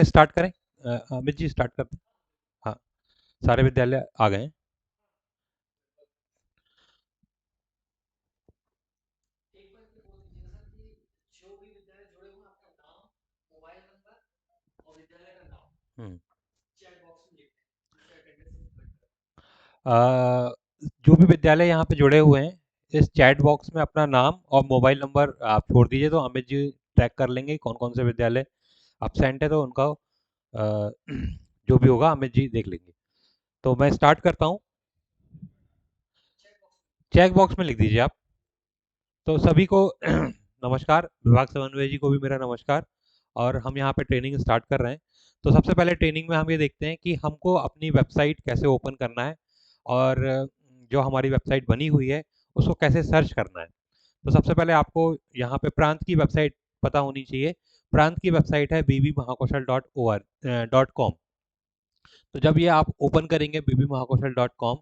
Start करें। Amit ji start करते हैं। हाँ, सारे विद्यालय आ गए हैं। हम्म। अ, जो भी विद्यालय यहाँ पे जुड़े हुए हैं, इस चैट बॉक्स में अपना नाम और मोबाइल नंबर आप छोड़ दीजिए, तो अमित जी ट्रैक कर लेंगे कौन कौन से विद्यालय absent है, तो उनका जो भी होगा अमित जी देख लेंगे। तो मैं स्टार्ट करता हूँ। चेक बॉक्स में लिख दीजिए आप। तो सभी को नमस्कार, विभाग समन्वय जी को भी मेरा नमस्कार। और हम यहाँ पे ट्रेनिंग स्टार्ट कर रहे हैं। तो सबसे पहले ट्रेनिंग में हम ये देखते हैं कि हमको अपनी वेबसाइट कैसे ओपन करना है, और जो हमारी वेबसाइट बनी हुई है उसको कैसे सर्च करना है। तो सबसे पहले आपको यहाँ पे प्रांत की वेबसाइट पता होनी चाहिए। प्रांत की वेबसाइट है bbmahakaushal.or.com। तो जब ये आप ओपन करेंगे bbmahakaushal.com,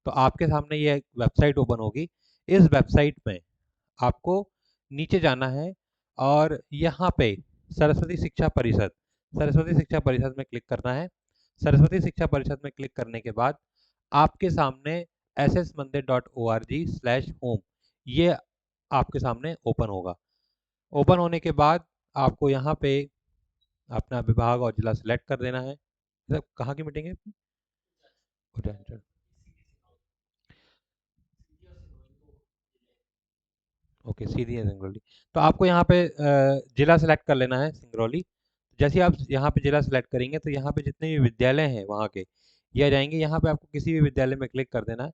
तो आपके सामने ये वेबसाइट ओपन होगी। इस वेबसाइट में आपको नीचे जाना है और यहाँ पे सरस्वती शिक्षा परिषद, सरस्वती शिक्षा परिषद में क्लिक करना है। सरस्वती शिक्षा परिषद में क्लिक करने के बाद आपके सामने ssmandir.org/home ये आपके सामने ओपन होगा। ओपन होने के बाद आपको यहाँ पे अपना विभाग और जिला सिलेक्ट कर देना है। सर कहाँ की मीटिंग है? उज्जैन। ओके, सीधी है सिंगरौली। तो आपको यहाँ पे जिला सेलेक्ट कर लेना है सिंगरौली। जैसे ही आप यहाँ पे जिला सेलेक्ट करेंगे तो यहाँ पे जितने भी विद्यालय हैं वहाँ के ये आ जाएंगे। यहाँ पे आपको किसी भी विद्यालय में क्लिक कर देना है।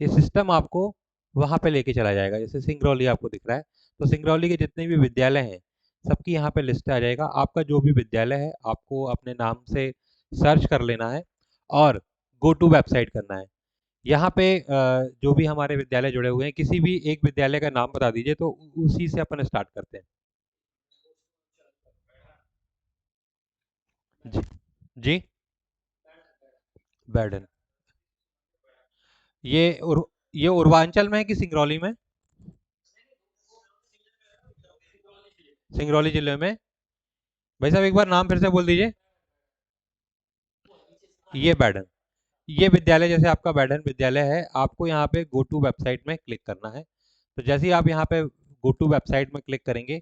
ये सिस्टम आपको वहाँ पे लेके चला जाएगा। जैसे सिंगरौली आपको दिख रहा है, तो सिंगरौली के जितने भी विद्यालय हैं सबकी यहाँ पे लिस्ट आ जाएगा। आपका जो भी विद्यालय है आपको अपने नाम से सर्च कर लेना है और गो टू वेबसाइट करना है। यहाँ पे जो भी हमारे विद्यालय जुड़े हुए हैं किसी भी एक विद्यालय का नाम बता दीजिए, तो उसी से अपन स्टार्ट करते हैं। जी। जी। बैडन। ये ये उर्वांचल में है कि सिंगरौली में? सिंगरौली जिले में। भाई साहब एक बार नाम फिर से बोल दीजिए। ये बैडन। ये विद्यालय जैसे आपका बैडन विद्यालय है, आपको यहाँ पे गो टू वेबसाइट में क्लिक करना है। तो जैसे ही आप यहाँ पे गो टू वेबसाइट में क्लिक करेंगे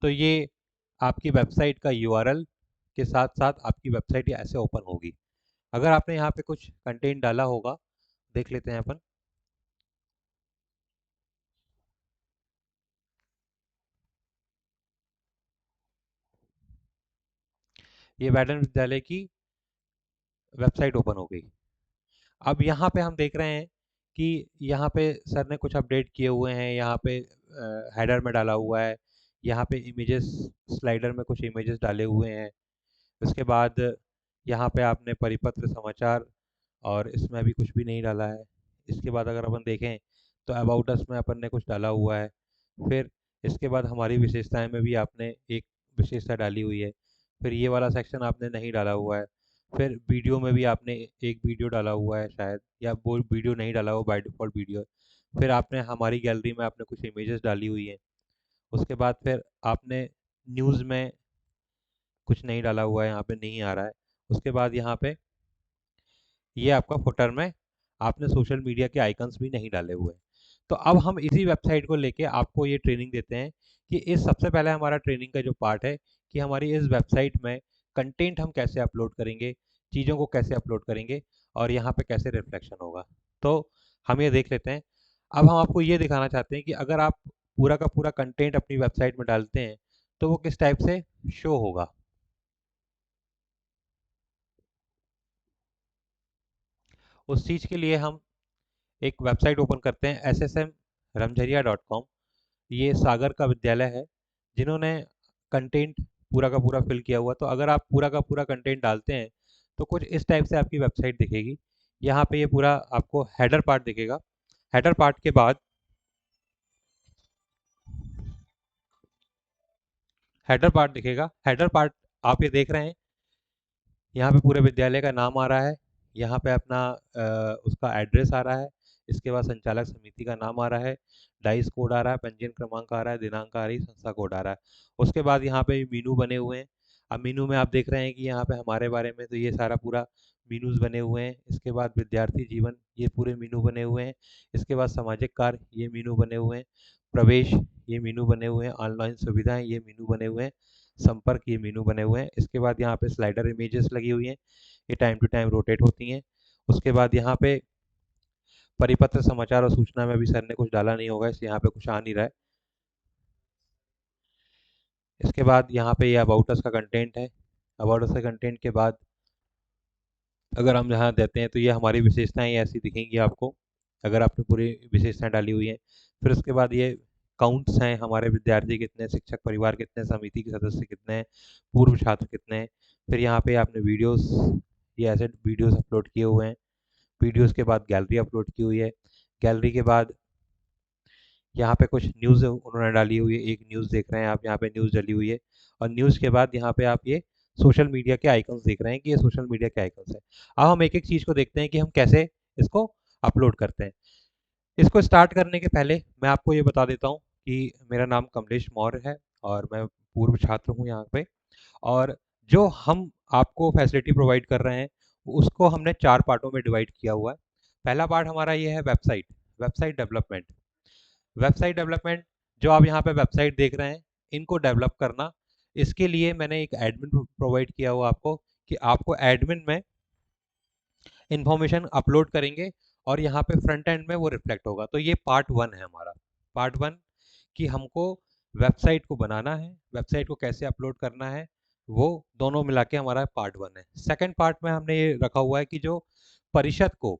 तो ये आपकी वेबसाइट का यूआरएल के साथ साथ आपकी वेबसाइट ऐसे ओपन होगी। अगर आपने यहाँ पे कुछ कंटेंट डाला होगा, देख लेते हैं अपन। ये बैडन विद्यालय की वेबसाइट ओपन हो गई। अब यहाँ पे हम देख रहे हैं कि यहाँ पे सर ने कुछ अपडेट किए हुए हैं। यहाँ पे हेडर में डाला हुआ है, यहाँ पे इमेजेस, स्लाइडर में कुछ इमेजेस डाले हुए हैं। उसके बाद यहाँ पे आपने परिपत्र समाचार, और इसमें अभी कुछ भी नहीं डाला है। इसके बाद अगर अपन देखें तो अबाउट अस में अपन ने कुछ डाला हुआ है। फिर इसके बाद हमारी विशेषताएं में भी आपने एक विशेषता डाली हुई है। फिर ये वाला सेक्शन आपने नहीं डाला हुआ है। फिर वीडियो में भी आपने एक वीडियो डाला हुआ है शायद, या वो वीडियो नहीं डाला हुआ, बाय डिफ़ॉल्ट वीडियो है। फिर आपने हमारी गैलरी में आपने कुछ इमेजेस डाली हुई हैं। उसके बाद फिर आपने न्यूज़ में कुछ नहीं डाला हुआ है, यहाँ पे नहीं आ रहा है। उसके बाद यहाँ पे ये आपका फुटर में आपने सोशल मीडिया के आइकन्स भी नहीं डाले हुए हैं। तो अब हम इसी वेबसाइट को लेके आपको ये ट्रेनिंग देते हैं कि इस सबसे पहले हमारा ट्रेनिंग का जो पार्ट है कि हमारी इस वेबसाइट में कंटेंट हम कैसे अपलोड करेंगे, चीज़ों को कैसे अपलोड करेंगे, और यहाँ पे कैसे रिफ्लेक्शन होगा। तो हम ये देख लेते हैं। अब हम आपको ये दिखाना चाहते हैं कि अगर आप पूरा का पूरा कंटेंट अपनी वेबसाइट में डालते हैं तो वो किस टाइप से शो होगा। उस चीज़ के लिए हम एक वेबसाइट ओपन करते हैं, ssmramjharia.com। ये सागर का विद्यालय है जिन्होंने कंटेंट पूरा का पूरा फिल किया हुआ। तो अगर आप पूरा का पूरा कंटेंट डालते हैं तो कुछ इस टाइप से आपकी वेबसाइट दिखेगी। यहाँ पे ये पूरा आपको हेडर पार्ट दिखेगा। हेडर पार्ट के बाद हेडर पार्ट दिखेगा। हेडर पार्ट आप ये देख रहे हैं, यहाँ पे पूरे विद्यालय का नाम आ रहा है। यहाँ पे अपना उसका एड्रेस आ रहा है। इसके बाद संचालक समिति का नाम आ रहा है, डाइस कोड आ रहा है, पंजीयन क्रमांक आ रहा है, दिनांक आ रही है, संस्था कोड आ रहा है। उसके बाद यहाँ पे मीनू बने हुए हैं। अब मीनू में आप देख रहे हैं कि यहाँ पे हमारे बारे में तो ये सारा पूरा मीनूज़ बने हुए हैं। इसके बाद विद्यार्थी जीवन, ये पूरे मीनू बने हुए हैं। इसके बाद सामाजिक कार्य, ये मीनू बने हुए हैं। प्रवेश, ये मीनू बने हुए हैं। ऑनलाइन सुविधाएं, ये मीनू बने हुए हैं। संपर्क, ये मीनू बने हुए हैं। इसके बाद यहाँ पे स्लाइडर इमेजेस लगी हुई हैं, ये टाइम टू टाइम रोटेट होती हैं। उसके बाद यहाँ पे परिपत्र, समाचार और सूचना में अभी सर ने कुछ डाला नहीं होगा, इसलिए यहाँ पे कुछ आ नहीं रहा है। इसके बाद यहाँ पे ये अबाउट अस का कंटेंट है। अबाउट अस के कंटेंट के बाद अगर हम यहाँ देते हैं तो ये हमारी विशेषताएं ऐसी दिखेंगी आपको, अगर आपने पूरी विशेषताएं डाली हुई हैं। फिर उसके बाद ये काउंट्स हैं, हमारे विद्यार्थी कितने, शिक्षक परिवार कितने, समिति के सदस्य कितने हैं, पूर्व छात्र कितने हैं। फिर यहाँ पे आपने वीडियोस, ये ऐसे वीडियोस अपलोड किए हुए हैं। वीडियोस के बाद गैलरी अपलोड की हुई है। गैलरी के बाद यहाँ पे कुछ न्यूज़ उन्होंने डाली हुई है, एक न्यूज़ देख रहे हैं आप, यहाँ पे न्यूज़ डली हुई है। और न्यूज़ के बाद यहाँ पे आप ये सोशल मीडिया के आइकन्स देख रहे हैं कि ये सोशल मीडिया के आइकन्स हैं। अब हम एक एक चीज़ को देखते हैं कि हम कैसे इसको अपलोड करते हैं। इसको स्टार्ट करने के पहले मैं आपको ये बता देता हूँ कि मेरा नाम कमलेश मौर्य है और मैं पूर्व छात्र हूँ यहाँ पे। और जो हम आपको फैसिलिटी प्रोवाइड कर रहे हैं उसको हमने 4 पार्टों में डिवाइड किया हुआ है। पहला पार्ट हमारा ये है website, website development. Website development, जो आप यहाँ पे वेबसाइट देख रहे हैं, इनको डेवलप करना, इसके लिए मैंने एक एडमिन प्रोवाइड किया हुआ आपको, कि आपको एडमिन में इंफॉर्मेशन अपलोड करेंगे और यहाँ पे फ्रंट एंड में वो रिफ्लेक्ट होगा। तो ये पार्ट वन है हमारा। पार्ट वन कि हमको वेबसाइट को बनाना है, वेबसाइट को कैसे अपलोड करना है, वो दोनों मिला के हमारा पार्ट वन है। सेकेंड पार्ट में हमने ये रखा हुआ है कि जो परिषद को,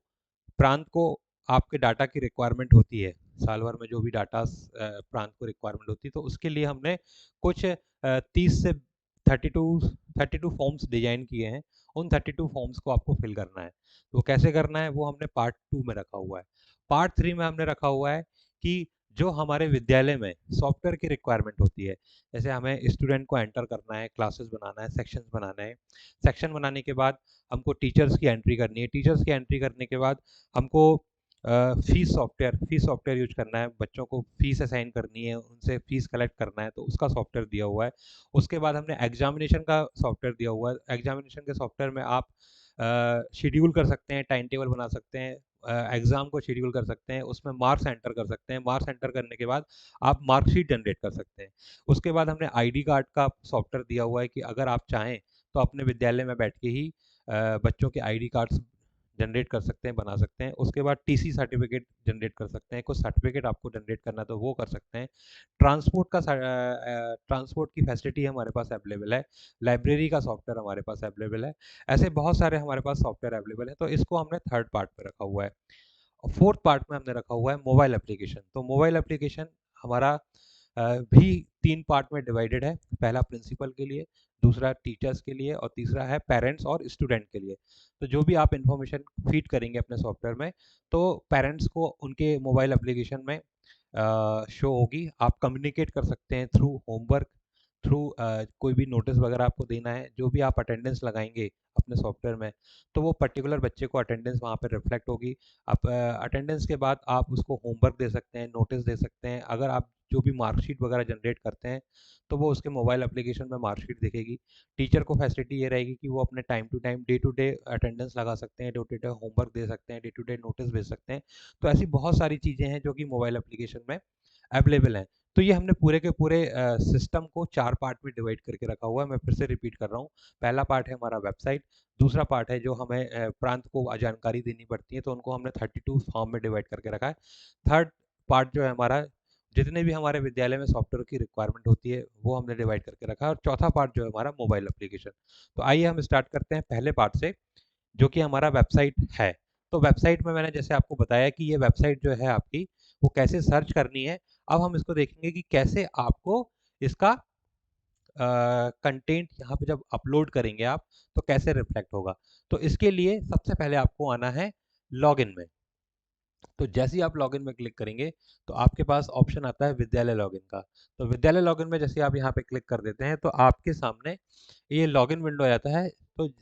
प्रांत को आपके डाटा की रिक्वायरमेंट होती है, साल भर में जो भी डाटा प्रांत को रिक्वायरमेंट होती है, तो उसके लिए हमने कुछ 30 से 32 फॉर्म्स डिजाइन किए हैं। उन 32 फॉर्म्स को आपको फिल करना है। तो कैसे करना है वो हमने पार्ट टू में रखा हुआ है। पार्ट थ्री में हमने रखा हुआ है कि जो हमारे विद्यालय में सॉफ्टवेयर की रिक्वायरमेंट होती है, जैसे हमें स्टूडेंट को एंटर करना है, क्लासेस बनाना है, सेक्शंस बनाना है। सेक्शन बनाने के बाद हमको टीचर्स की एंट्री करनी है। टीचर्स की एंट्री करने के बाद हमको फीस सॉफ्टवेयर यूज करना है, बच्चों को फीस असाइन करनी है, उनसे फीस कलेक्ट करना है, तो उसका सॉफ्टवेयर दिया हुआ है। उसके बाद हमने एग्जामिनेशन का सॉफ्टवेयर दिया हुआ है। एग्जामिनेशन के सॉफ्टवेयर में आप शेड्यूल कर सकते हैं, टाइम टेबल बना सकते हैं, एग्ज़ाम को शेड्यूल कर सकते हैं, उसमें मार्क्स एंटर कर सकते हैं। मार्क्स एंटर करने के बाद आप मार्कशीट जनरेट कर सकते हैं। उसके बाद हमने आईडी कार्ड का सॉफ्टवेयर दिया हुआ है कि अगर आप चाहें तो अपने विद्यालय में बैठ के ही बच्चों के आईडी कार्ड्स जनरेट कर सकते हैं, बना सकते हैं। उसके बाद टीसी सर्टिफिकेट जनरेट कर सकते हैं, कुछ सर्टिफिकेट आपको जनरेट करना है तो वो कर सकते हैं। ट्रांसपोर्ट की फैसिलिटी हमारे पास अवेलेबल है। लाइब्रेरी का सॉफ्टवेयर हमारे पास अवेलेबल है। ऐसे बहुत सारे हमारे पास सॉफ्टवेयर अवेलेबल है, तो इसको हमने थर्ड पार्ट में रखा हुआ है। और फोर्थ पार्ट में हमने रखा हुआ है मोबाइल एप्लीकेशन। तो मोबाइल एप्लीकेशन हमारा भी 3 पार्ट में डिवाइडेड है। पहला प्रिंसिपल के लिए, दूसरा टीचर्स के लिए और तीसरा है पेरेंट्स और स्टूडेंट के लिए। तो जो भी आप इंफॉर्मेशन फीड करेंगे अपने सॉफ्टवेयर में, तो पेरेंट्स को उनके मोबाइल एप्लीकेशन में शो होगी। आप कम्युनिकेट कर सकते हैं थ्रू होमवर्क, थ्रू कोई भी नोटिस वगैरह आपको देना है, जो भी आप अटेंडेंस लगाएंगे अपने सॉफ्टवेयर में, तो वो पर्टिकुलर बच्चे को अटेंडेंस वहाँ पर रिफ्लेक्ट होगी। आप अटेंडेंस के बाद आप उसको होमवर्क दे सकते हैं, नोटिस दे सकते हैं। अगर आप जो भी मार्कशीट वगैरह जनरेट करते हैं तो वो उसके मोबाइल एप्लीकेशन में मार्कशीट दिखेगी। टीचर को फैसिलिटी ये रहेगी कि वो अपने time to time, day to day attendance लगा सकते हैं, डे टू डे होमवर्क दे सकते हैं, डे टू डे नोटिस भेज सकते हैं। तो ऐसी बहुत सारी चीज़ें हैं जो कि मोबाइल एप्लीकेशन में अवेलेबल हैं। तो ये हमने पूरे के पूरे सिस्टम को 4 पार्ट में डिवाइड करके रखा हुआ है। मैं फिर से रिपीट कर रहा हूँ। पहला पार्ट है हमारा वेबसाइट, दूसरा पार्ट है जो हमें प्रांत को जानकारी देनी पड़ती है, तो उनको हमने 32 फॉर्म में डिवाइड करके रखा है। थर्ड पार्ट जो है हमारा, जितने भी हमारे विद्यालय में सॉफ्टवेयर की रिक्वायरमेंट होती है वो हमने डिवाइड करके रखा है। और चौथा पार्ट जो है हमारा मोबाइल एप्लीकेशन। तो आइए हम स्टार्ट करते हैं पहले पार्ट से, जो कि हमारा वेबसाइट है। तो वेबसाइट में मैंने जैसे आपको बताया कि ये वेबसाइट जो है आपकी, वो कैसे सर्च करनी है। अब हम इसको देखेंगे कि कैसे आपको इसका कंटेंट यहाँ पे जब अपलोड करेंगे आप, तो कैसे रिफ्लेक्ट होगा। तो इसके लिए सबसे पहले आपको आना है लॉगिन में। तो जैसे ही आप लॉगिन में क्लिक करेंगे तो आपके पास ऑप्शन आता है विद्यालय लॉगिन का। तो विद्यालय लॉगिन में जैसे आप यहाँ पे क्लिक कर देते हैं तो आपके सामने ये लॉगिन विंडो आ जाता है। तो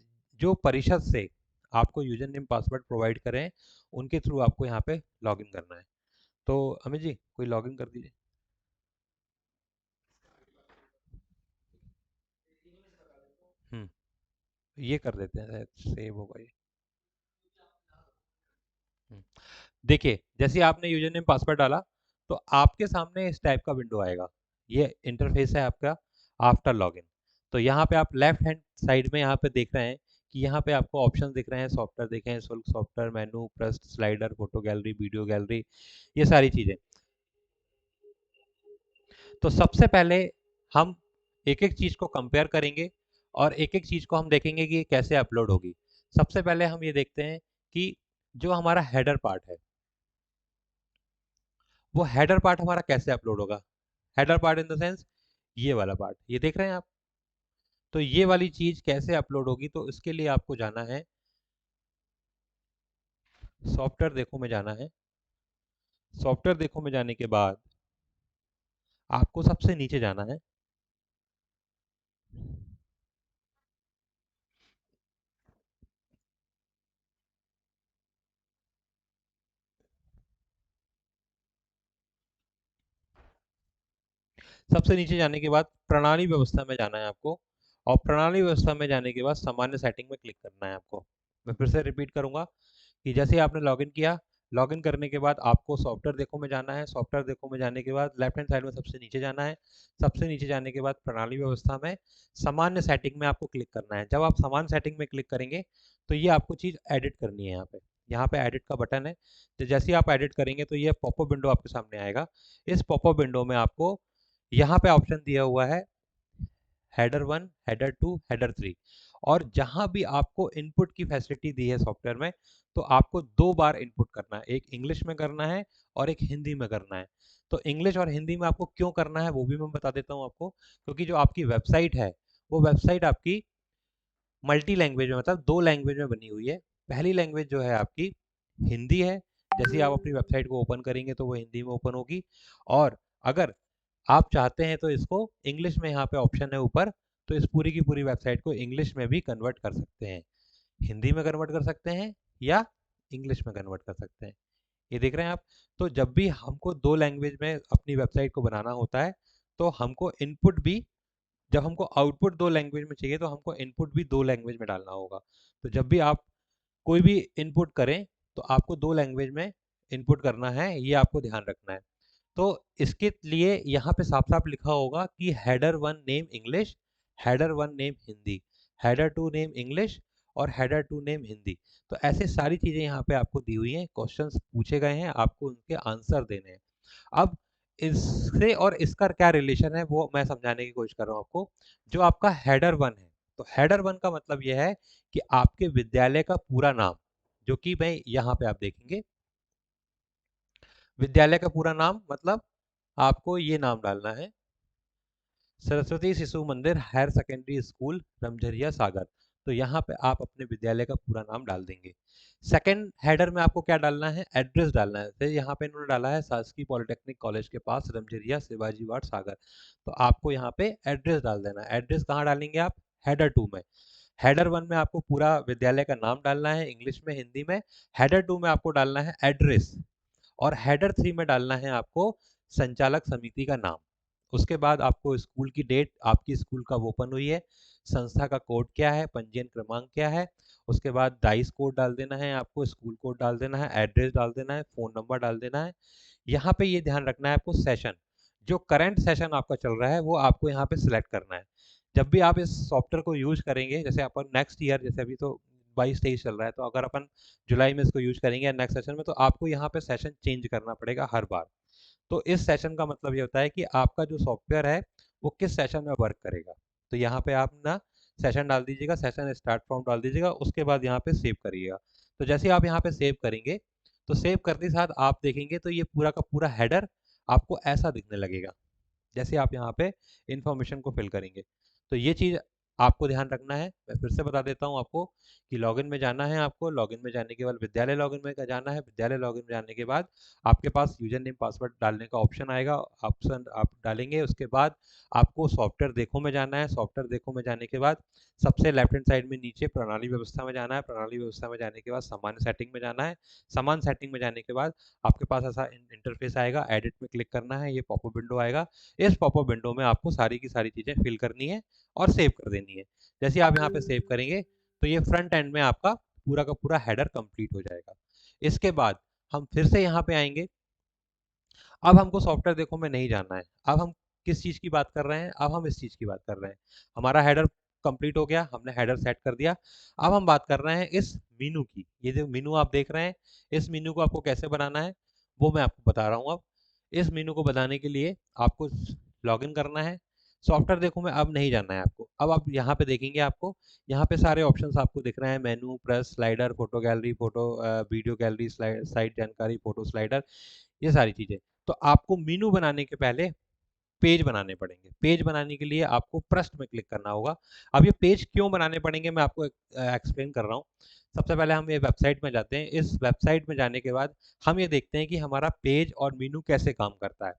जो परिषद से आपको यूजर नेम पासवर्ड प्रोवाइड करें, उनके थ्रू आपको यहाँ पे लॉगिन करना है। तो अमित जी कोई लॉगिन कर दीजिए। ये कर देते हैं, सेव होगा ये। हम्म। देखिए, जैसे आपने यूजर नेम पासवर्ड डाला, तो आपके सामने इस टाइप का विंडो आएगा। ये इंटरफेस है आपका आफ्टर लॉगिन। तो यहाँ पे आप लेफ्ट हैंड साइड में यहाँ पे देख रहे हैं कि यहाँ पे आपको ऑप्शन दिख रहे हैं, सॉफ्टवेयर देखे हैं, सॉफ्टवेयर मेनू, प्रेस्ट, slider, photo gallery, video gallery, ये सारी चीज़ें। तो सबसे पहले हम एक एक चीज़ को कंपेयर करेंगे और एक एक चीज़ को हम देखेंगे कि ये कैसे अपलोड होगी। सबसे पहले हम ये देखते हैं कि जो हमारा हेडर पार्ट है, वो हेडर पार्ट हमारा कैसे अपलोड होगा। Header part in the sense ये वाला पार्ट, ये देख रहे हैं आप। तो ये वाली चीज़ कैसे अपलोड होगी, तो इसके लिए आपको जाना है, सॉफ्टवेयर देखो में जाना है। सॉफ्टवेयर देखो में जाने के बाद आपको सबसे नीचे जाना है। सबसे नीचे जाने के बाद प्रणाली व्यवस्था में जाना है आपको, और प्रणाली व्यवस्था में जाने के बाद सामान्य सेटिंग में क्लिक करना है आपको। मैं फिर से रिपीट करूंगा कि जैसे ही आपने लॉगिन किया, लॉगिन करने के बाद आपको सॉफ्टवेयर देखो में जाना है। सॉफ्टवेयर देखो में जाने के बाद लेफ्ट हैंड साइड में सबसे नीचे जाना है। सबसे नीचे जाने के बाद प्रणाली व्यवस्था में सामान्य सेटिंग में आपको क्लिक करना है। जब आप सामान्य सेटिंग में क्लिक करेंगे, तो ये आपको चीज़ एडिट करनी है। यहाँ पे एडिट का बटन है। तो जैसे ही आप एडिट करेंगे, तो ये पॉपअप विंडो आपके सामने आएगा। इस पॉपअप विंडो में आपको यहाँ पे ऑप्शन दिया हुआ है हेडर 1, हेडर 2, हेडर 3। और जहां भी आपको इनपुट की फैसिलिटी दी है सॉफ्टवेयर में, तो आपको दो बार इनपुट करना है, एक इंग्लिश में करना है और एक हिंदी में करना है। तो इंग्लिश और हिंदी में आपको क्यों करना है वो भी मैं बता देता हूँ आपको। क्योंकि जो आपकी वेबसाइट है, वो वेबसाइट आपकी मल्टी लैंग्वेज में, मतलब दो लैंग्वेज में बनी हुई है। पहली लैंग्वेज जो है आपकी हिंदी है। जैसे ही आप अपनी वेबसाइट को ओपन करेंगे, तो वो हिंदी में ओपन होगी। और अगर आप चाहते हैं तो इसको इंग्लिश में, यहाँ पे ऑप्शन है ऊपर, तो इस पूरी की पूरी वेबसाइट को इंग्लिश में भी कन्वर्ट कर सकते हैं, हिंदी में कन्वर्ट कर सकते हैं या इंग्लिश में कन्वर्ट कर सकते हैं। ये देख रहे हैं आप। तो जब भी हमको दो लैंग्वेज में अपनी वेबसाइट को बनाना होता है, तो हमको इनपुट भी, जब हमको आउटपुट दो लैंग्वेज में चाहिए, तो हमको इनपुट भी दो लैंग्वेज में डालना होगा। तो जब भी आप कोई भी इनपुट करें, तो आपको दो लैंग्वेज में इनपुट करना है, ये आपको ध्यान रखना है। तो इसके लिए यहाँ पे साफ साफ लिखा होगा कि header 1 name English, header 1 name Hindi, header 2 name English और हेडर 2 नेम हिंदी। तो ऐसे सारी चीज़ें यहाँ पे आपको दी हुई हैं, क्वेश्चंस पूछे गए हैं, आपको उनके आंसर देने हैं। अब इससे और इसका क्या रिलेशन है, वो मैं समझाने की कोशिश कर रहा हूँ आपको। जो आपका हेडर 1 है, तो हेडर 1 का मतलब यह है कि आपके विद्यालय का पूरा नाम, जो कि मैं यहाँ पे आप देखेंगे, विद्यालय का पूरा नाम, मतलब आपको ये नाम डालना है, सरस्वती शिशु मंदिर हायर सेकेंडरी स्कूल रमझरिया सागर। तो यहाँ पे आप अपने विद्यालय का पूरा नाम डाल देंगे। सेकंड हेडर में आपको क्या डालना है, एड्रेस डालना है। तो यहाँ पे इन्होंने डाला है शासकीय पॉलिटेक्निक कॉलेज के पास रमझरिया शिवाजी वार्ड सागर। तो आपको यहाँ पे एड्रेस डाल देना है। एड्रेस कहाँ डालेंगे आप, हेडर 2 में। हेडर 1 में आपको पूरा विद्यालय का नाम डालना है इंग्लिश में, हिंदी में। हेडर 2 में आपको डालना है एड्रेस। और हेडर 3 में डालना है आपको संचालक समिति का नाम। उसके बाद आपको स्कूल की डेट, आपकी स्कूल कब ओपन हुई है, संस्था का कोड क्या है, पंजीयन क्रमांक क्या है। उसके बाद डाइस कोड डाल देना है, आपको स्कूल कोड डाल देना है, एड्रेस डाल देना है, फ़ोन नंबर डाल देना है। यहाँ पे ये ध्यान रखना है आपको, सेशन, जो करंट सेशन आपका चल रहा है, वो आपको यहाँ पे सिलेक्ट करना है। जब भी आप इस सॉफ्टवेयर को यूज करेंगे, जैसे अपन नेक्स्ट ईयर, जैसे अभी तो 22-23 चल रहा है, तो अगर अपन जुलाई में इसको यूज करेंगे नेक्स्ट सेशन में, तो आपको यहाँ पे सेशन चेंज करना पड़ेगा हर बार। तो इस सेशन का मतलब ये होता है कि आपका जो सॉफ्टवेयर है, वो किस सेशन में वर्क करेगा। तो यहाँ पे आप ना सेशन डाल दीजिएगा, सेशन स्टार्ट फ्रॉम डाल दीजिएगा, उसके बाद यहाँ पे सेव करिएगा। तो जैसे आप यहाँ पे सेव करेंगे, तो सेव करते साथ आप देखेंगे, तो ये पूरा का पूरा हेडर आपको ऐसा दिखने लगेगा, जैसे आप यहाँ पे इंफॉर्मेशन को फिल करेंगे। तो ये चीज़ आपको ध्यान रखना है। मैं फिर से बता देता हूँ आपको कि लॉगिन में जाना है आपको, लॉगिन में जाने के बाद विद्यालय लॉगिन में जाना है, विद्यालय लॉगिन में जाने के बाद आपके पास यूजर नेम पासवर्ड डालने का ऑप्शन आएगा, ऑप्शन आप डालेंगे। उसके बाद आपको सॉफ्टवेयर देखो में जाना है, सॉफ्टवेयर देखो में जाने के बाद सबसे लेफ्ट हैंड साइड में नीचे प्रणाली व्यवस्था में जाना है, प्रणाली व्यवस्था में जाने के बाद सामान्य सेटिंग में जाना है, सामान्य सेटिंग में जाने के बाद आपके पास ऐसा इंटरफेस आएगा, एडिट में क्लिक करना है, ये पॉपअप विंडो आएगा। इस पॉपअप विंडो में आपको सारी की सारी चीज़ें फिल करनी है और सेव कर देनी है। जैसे आप यहाँ पे सेव करेंगे, तो ये फ्रंट एंड में आपका पूरा का पूरा हेडर कंप्लीट हो जाएगा। इसके बाद हम फिर से यहाँ पे आएंगे। अब हमको सॉफ्टवेयर देखो में नहीं जानना है। अब हम किस चीज़ की बात कर रहे हैं? अब हम इस चीज़ की बात कर रहे हैं। हमारा हेडर कंप्लीट हो गया, हमने हेडर सेट कर दिया। अब हम बात कर रहे हैं इस मीनू की। ये जो मीनू आप देख रहे हैं, इस मीनू को आपको कैसे बनाना है वो मैं आपको बता रहा हूँ। अब इस मीनू को बनाने के लिए आपको लॉगिन करना है। सॉफ्टवेयर देखो में अब नहीं जानना है आपको। अब आप यहाँ पे देखेंगे, आपको यहाँ पे सारे ऑप्शंस आपको दिख रहे हैं। मेनू, press, slider, photo gallery, photo video gallery, site जानकारी, फोटो स्लाइडर, ये सारी चीज़ें। तो आपको मीनू बनाने के पहले पेज बनाने पड़ेंगे। पेज बनाने के लिए आपको पृष्ठ में क्लिक करना होगा। अब ये पेज क्यों बनाने पड़ेंगे मैं आपको एक्सप्लेन कर रहा हूँ। सबसे पहले हम ये वेबसाइट में जाते हैं। इस वेबसाइट में जाने के बाद हम ये देखते हैं कि हमारा पेज और मीनू कैसे काम करता है।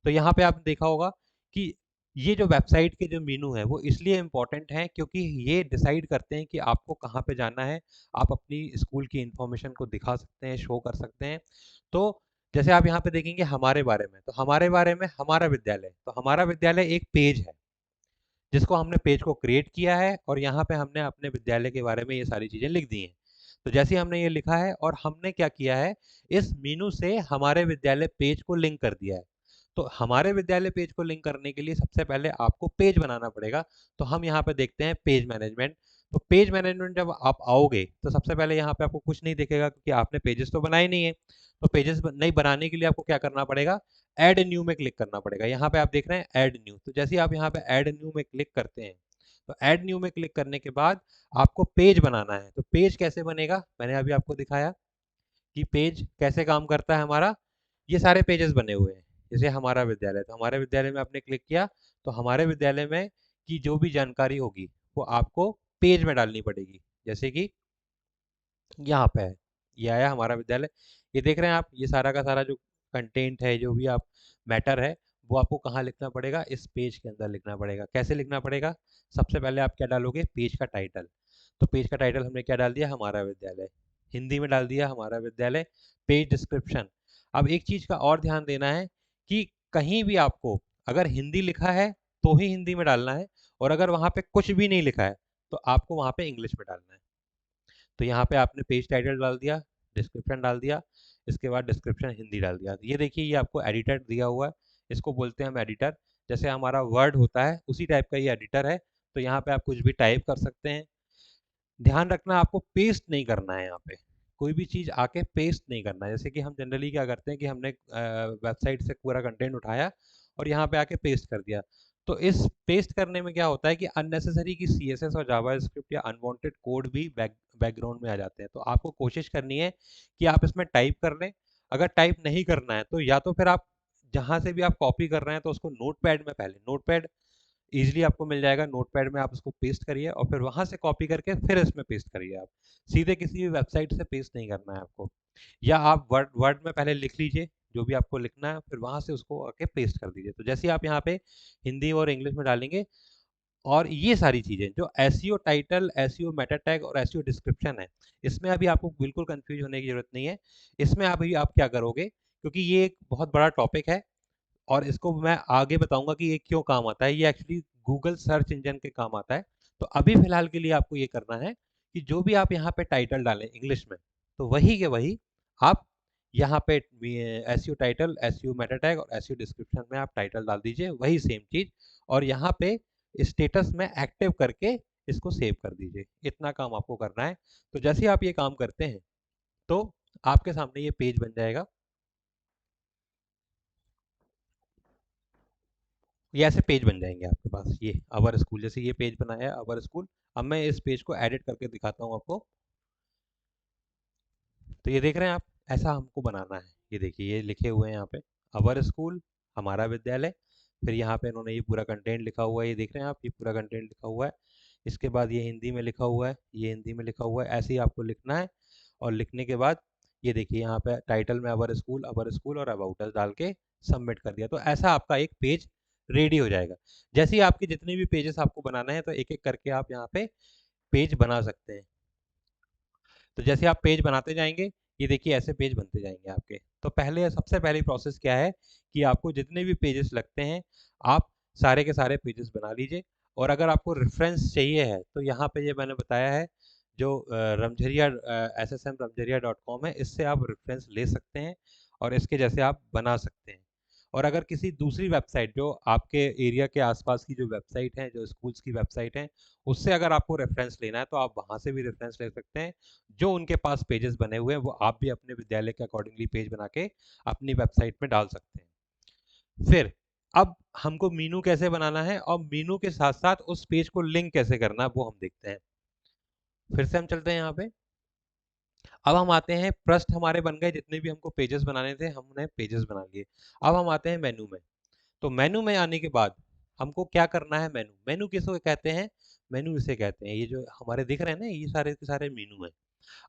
तो यहाँ पे आपने देखा होगा कि ये जो वेबसाइट के जो मीनू है वो इसलिए इम्पोर्टेंट है क्योंकि ये डिसाइड करते हैं कि आपको कहाँ पे जाना है। आप अपनी स्कूल की इंफॉर्मेशन को दिखा सकते हैं, शो कर सकते हैं। तो जैसे आप यहाँ पे देखेंगे हमारे बारे में, तो हमारे बारे में हमारा विद्यालय, तो हमारा विद्यालय एक पेज है जिसको हमने पेज को क्रिएट किया है और यहाँ पे हमने अपने विद्यालय के बारे में ये सारी चीज़ें लिख दी हैं। तो जैसे हमने ये लिखा है और हमने क्या किया है, इस मीनू से हमारे विद्यालय पेज को लिंक कर दिया है। तो हमारे विद्यालय पेज को लिंक करने के लिए सबसे पहले आपको पेज बनाना पड़ेगा। तो हम यहाँ पे देखते हैं पेज मैनेजमेंट। तो पेज मैनेजमेंट जब आप आओगे तो सबसे पहले यहाँ पे आपको कुछ नहीं दिखेगा क्योंकि आपने पेजेस तो बनाए नहीं है। तो पेजेस नहीं बनाने के लिए आपको क्या करना पड़ेगा, ऐड न्यू में क्लिक करना पड़ेगा। यहाँ पे आप देख रहे हैं ऐड न्यू। तो जैसे ही आप यहाँ पे ऐड न्यू में क्लिक करते हैं, तो ऐड न्यू में क्लिक करने के बाद आपको पेज बनाना है। तो पेज कैसे बनेगा, मैंने अभी आपको दिखाया कि पेज कैसे काम करता है हमारा। ये सारे पेजेस बने हुए हैं। जैसे हमारा विद्यालय, तो हमारे विद्यालय में आपने क्लिक किया तो हमारे विद्यालय में की जो भी जानकारी होगी वो आपको पेज में डालनी पड़ेगी। जैसे कि यहाँ पे है, ये आया हमारा विद्यालय। ये देख रहे हैं आप, ये सारा का सारा जो कंटेंट है, जो भी आप मैटर है, वो आपको कहाँ लिखना पड़ेगा, इस पेज के अंदर लिखना पड़ेगा। कैसे लिखना पड़ेगा, सबसे पहले आप क्या डालोगे, पेज का टाइटल। तो पेज का टाइटल हमने क्या डाल दिया, हमारा विद्यालय, हिंदी में डाल दिया हमारा विद्यालय। पेज डिस्क्रिप्शन, अब एक चीज का और ध्यान देना है कि कहीं भी आपको अगर हिंदी लिखा है तो ही हिंदी में डालना है, और अगर वहां पे कुछ भी नहीं लिखा है तो आपको वहां पे इंग्लिश में डालना है। तो यहाँ पे आपने पेज टाइटल डाल दिया, डिस्क्रिप्शन डाल दिया, इसके बाद डिस्क्रिप्शन हिंदी डाल दिया। ये देखिए, ये आपको एडिटर दिया हुआ है, इसको बोलते हैं हम एडिटर। जैसे हमारा वर्ड होता है उसी टाइप का ये एडिटर है। तो यहाँ पे आप कुछ भी टाइप कर सकते हैं। ध्यान रखना, आपको पेस्ट नहीं करना है। यहाँ पे कोई भी चीज़ आके पेस्ट नहीं करना है। जैसे कि हम जनरली क्या करते हैं कि हमने वेबसाइट से पूरा कंटेंट उठाया और यहाँ पे आके पेस्ट कर दिया। तो इस पेस्ट करने में क्या होता है कि अननेसेसरी की सीएसएस और जावास्क्रिप्ट या अनवांटेड कोड भी बैकग्राउंड में आ जाते हैं। तो आपको कोशिश करनी है कि आप इसमें टाइप कर लें। अगर टाइप नहीं करना है तो या तो फिर आप जहाँ से भी आप कॉपी कर रहे हैं तो उसको नोटपैड में, पहले नोटपैड ईजिली आपको मिल जाएगा, नोटपैड में आप उसको पेस्ट करिए और फिर वहां से कॉपी करके फिर इसमें पेस्ट करिए। आप सीधे किसी भी वेबसाइट से पेस्ट नहीं करना है आपको। या आप वर्ड वर्ड में पहले लिख लीजिए जो भी आपको लिखना है, फिर वहां से उसको आके पेस्ट कर दीजिए। तो जैसे आप यहाँ पे हिंदी और इंग्लिश में डालेंगे, और ये सारी चीजें जो SEO title, SEO Meta tag और एसईओ डिस्क्रिप्शन है, इसमें अभी आपको बिल्कुल कंफ्यूज होने की जरूरत नहीं है। इसमें अभी आप क्या करोगे, क्योंकि ये एक बहुत बड़ा टॉपिक है और इसको मैं आगे बताऊंगा कि ये क्यों काम आता है। ये एक्चुअली गूगल सर्च इंजन के काम आता है। तो अभी फिलहाल के लिए आपको ये करना है कि जो भी आप यहाँ पे टाइटल डालें इंग्लिश में, तो वही के वही आप यहाँ पे SEO title, SEO Meta tag और एसईओ डिस्क्रिप्शन में आप टाइटल डाल दीजिए, वही सेम चीज। और यहाँ पे स्टेटस में एक्टिव करके इसको सेव कर दीजिए। इतना काम आपको करना है। तो जैसे ही आप ये काम करते हैं तो आपके सामने ये पेज बन जाएगा। ये ऐसे पेज बन जाएंगे आपके पास। ये अवर स्कूल, जैसे ये पेज बना है अवर स्कूल। अब मैं इस पेज को एडिट करके दिखाता हूँ आपको। तो ये देख रहे हैं आप, ऐसा हमको बनाना है। ये देखिए, ये लिखे हुए हैं यहाँ पे अवर स्कूल, हमारा विद्यालय। फिर यहाँ पे इन्होंने ये पूरा कंटेंट लिखा हुआ है, ये देख रहे हैं आप, ये पूरा कंटेंट लिखा हुआ है। इसके बाद ये हिंदी में लिखा हुआ है, ये हिंदी में लिखा हुआ है। ऐसे ही आपको लिखना है। और लिखने के बाद ये देखिए यहाँ पे टाइटल में अवर स्कूल और अबाउट अस डाल के सबमिट कर दिया। तो ऐसा आपका एक पेज रेडी हो जाएगा। जैसे ही आपके जितने भी पेजेस आपको बनाना है तो एक एक करके आप यहाँ पे पेज बना सकते हैं। तो जैसे आप पेज बनाते जाएंगे, ये देखिए ऐसे पेज बनते जाएंगे आपके। तो पहले, सबसे पहली प्रोसेस क्या है कि आपको जितने भी पेजेस लगते हैं आप सारे के सारे पेजेस बना लीजिए। और अगर आपको रेफरेंस चाहिए है तो यहाँ पे ये मैंने बताया है, जो रमझरिया ssmramjariya.com है, इससे आप रेफरेंस ले सकते हैं और इसके जैसे आप बना सकते हैं। और अगर किसी दूसरी वेबसाइट जो आपके एरिया के आसपास की जो वेबसाइट है, जो स्कूल्स की वेबसाइट है, उससे अगर आपको रेफरेंस लेना है तो आप वहाँ से भी रेफरेंस ले सकते हैं। जो उनके पास पेजेस बने हुए हैं वो आप भी अपने विद्यालय के अकॉर्डिंगली पेज बना के अपनी वेबसाइट में डाल सकते हैं। फिर अब हमको मीनू कैसे बनाना है और मीनू के साथ साथ उस पेज को लिंक कैसे करना है वो हम देखते हैं। फिर से हम चलते हैं यहाँ पे। अब हम आते हैं, पृष्ठ हमारे बन गए, जितने भी हमको पेजेस बनाने थे हमने पेजेस बना लिए। अब हम आते हैं मेनू में। तो मेनू में आने के बाद हमको क्या करना है, मेनू मेनू किसको कहते हैं, मेनू इसे कहते हैं, ये जो हमारे दिख रहे हैं ना ये सारे के सारे मेनू हैं।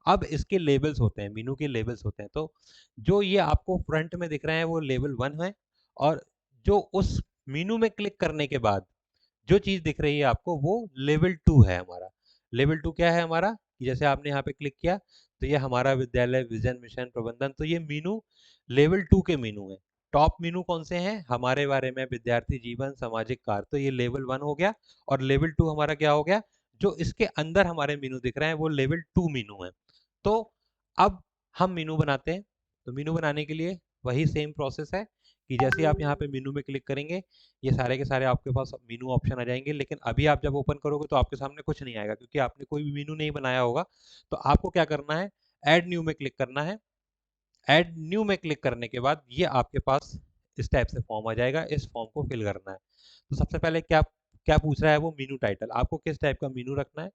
अब इसके लेबल्स होते हैं, मेनू के लेबल्स होते हैं। तो जो ये आपको फ्रंट में दिख रहे हैं वो लेवल 1 है, और जो उस मेनू में क्लिक करने के बाद जो चीज दिख रही है आपको वो लेवल 2 है हमारा। लेवल 2 क्या है हमारा, कि जैसे आपने यहाँ पे क्लिक किया तो ये हमारा विद्यालय विजन मिशन प्रबंधन, तो ये मीनू लेवल 2 के मीनू है। टॉप मीनू कौन से हैं, हमारे बारे में, विद्यार्थी जीवन, सामाजिक कार्य, तो ये लेवल 1 हो गया। और लेवल 2 हमारा क्या हो गया, जो इसके अंदर हमारे मीनू दिख रहे हैं वो लेवल 2 मीनू है। तो अब हम मीनू बनाते हैं। तो मीनू बनाने के लिए वही सेम प्रोसेस है कि जैसे ही आप यहाँ पे मीनू में क्लिक करेंगे ये सारे के सारे आपके पास मीनू ऑप्शन आ जाएंगे। लेकिन अभी आप जब ओपन करोगे तो आपके सामने कुछ नहीं आएगा क्योंकि आपने कोई भी मीनू नहीं बनाया होगा। तो आपको क्या करना है, ऐड न्यू में क्लिक करना है। ऐड न्यू में क्लिक करने के बाद ये आपके पास इस टाइप से फॉर्म आ जाएगा, इस फॉर्म को फिल करना है। तो सबसे पहले क्या क्या पूछ रहा है वो, मीनू टाइटल, आपको किस टाइप का मीनू रखना है,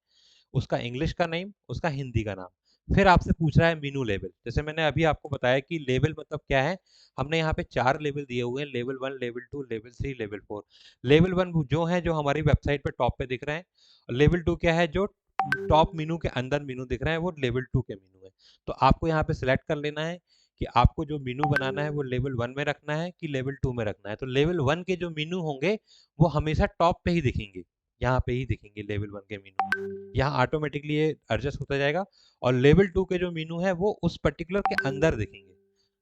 उसका इंग्लिश का नेम, उसका हिंदी का नाम। फिर आपसे पूछ रहा है मीनू लेवल, जैसे मैंने अभी आपको बताया कि लेवल मतलब क्या है। हमने यहाँ पे 4 लेवल दिए हुए हैं, level 1, level 2, level 3, level 4। Level 1 जो है जो हमारी वेबसाइट पे टॉप पे दिख रहे हैं। लेवल 2 क्या है, जो टॉप मीनू के अंदर मीनू दिख रहे हैं वो लेवल 2 के मीनू है। तो आपको यहाँ पे सिलेक्ट कर लेना है कि आपको जो मीनू बनाना है वो लेवल 1 में रखना है कि लेवल 2 में रखना है। तो लेवल 1 के जो मीनू होंगे वो हमेशा टॉप पे ही दिखेंगे, यहाँ पे ही दिखेंगे लेवल 1 के मीनू। यहाँ ऑटोमेटिकली ये एडजस्ट होता जाएगा। और लेवल 2 के जो मीनू है वो उस पर्टिकुलर के अंदर दिखेंगे।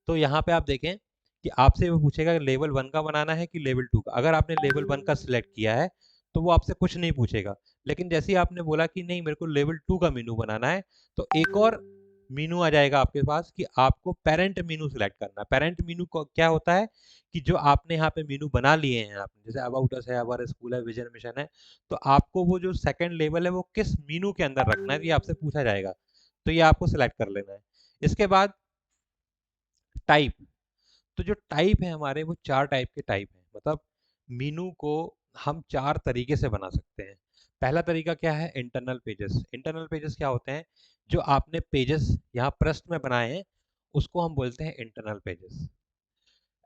तो यहाँ पे आप देखें कि आपसे वो पूछेगा कि लेवल 1 का बनाना है कि लेवल 2 का। अगर आपने लेवल 1 का सिलेक्ट किया है तो वो आपसे कुछ नहीं पूछेगा। लेकिन जैसे ही आपने बोला कि नहीं मेरे को लेवल 2 का मीनू बनाना है, तो एक और मीनू आ जाएगा आपके पास कि आपको पेरेंट मीनू सिलेक्ट करना है। पेरेंट मीनू को क्या होता है कि जो आपने यहाँ पे मीनू बना लिए हैं, आपने जैसे अबाउट अस है, हमारा स्कूल है, विजन मिशन है, तो आपको वो जो सेकंड लेवल है वो किस मीनू के अंदर रखना है ये आपसे पूछा जाएगा। तो ये आपको सिलेक्ट कर लेना है। इसके बाद टाइप। तो जो टाइप है हमारे वो 4 टाइप के टाइप हैं। मतलब मीनू को हम 4 तरीके से बना सकते हैं। पहला तरीका क्या है, इंटरनल पेजेस। इंटरनल पेजेस क्या होते हैं, जो आपने पेजेस यहाँ पृष्ठ में बनाए हैं उसको हम बोलते हैं internal pages.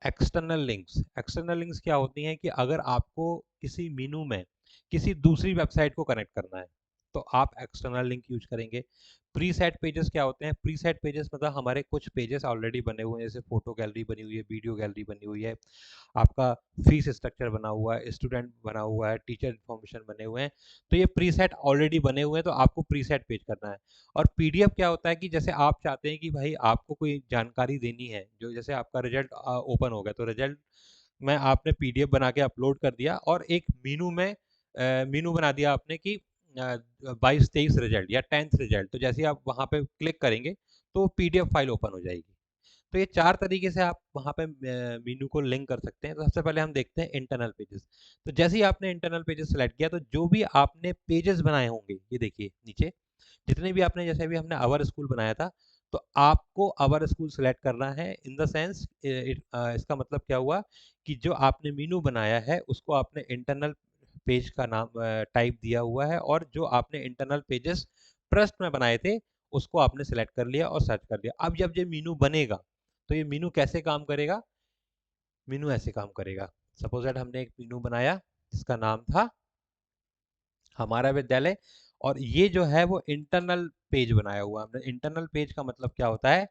External links, external links क्या होती हैं कि अगर आपको किसी मीनू में किसी दूसरी वेबसाइट को कनेक्ट करना है तो आप एक्सटर्नल लिंक यूज करेंगे। प्रीसेट पेजेस क्या होते हैं, प्रीसेट पेजेस मतलब हमारे कुछ पेजेस ऑलरेडी बने हुए हैं, जैसे फोटो गैलरी बनी हुई है, वीडियो गैलरी बनी हुई है, आपका फीस स्ट्रक्चर बना हुआ है, स्टूडेंट बना हुआ है, टीचर इन्फॉर्मेशन बने हुए हैं। तो ये प्रीसेट ऑलरेडी बने हुए हैं, तो आपको प्रीसेट पेज करना है। और पीडीएफ क्या होता है कि जैसे आप चाहते हैं कि भाई आपको कोई जानकारी देनी है, जो जैसे आपका रिजल्ट ओपन हो गया तो रिजल्ट में आपने पीडीएफ बना के अपलोड कर दिया और एक मीनू में मीनू बना दिया आपने कि 22-23 रिजल्ट या 10th रिजल्ट, तो जैसे ही आप वहाँ पे क्लिक करेंगे तो पीडीएफ फाइल ओपन हो जाएगी। तो ये 4 तरीके से आप वहाँ पे मीनू को लिंक कर सकते हैं। तो सबसे पहले हम देखते हैं इंटरनल पेजेस। तो जैसे ही आपने इंटरनल पेजेस सेलेक्ट किया तो जो भी आपने पेजेस बनाए होंगे, ये देखिए नीचे जितने भी आपने, जैसे अभी हमने आवर स्कूल बनाया था, तो आपको आवर स्कूल सेलेक्ट करना है। इन द सेंस इसका मतलब क्या हुआ कि जो आपने मीनू बनाया है उसको आपने इंटरनल पेज का नाम टाइप दिया हुआ है, और जो आपने इंटरनल पेजेस पृष्ठ में बनाए थे उसको आपने सेलेक्ट कर लिया और सर्च कर लिया। अब जब ये मीनू बनेगा तो ये मीनू कैसे काम करेगा, मीनू ऐसे काम करेगा। सपोज दैट हमने एक मीनू बनाया जिसका नाम था हमारा विद्यालय, और ये जो है वो इंटरनल पेज बनाया हुआ हमने। इंटरनल पेज का मतलब क्या होता है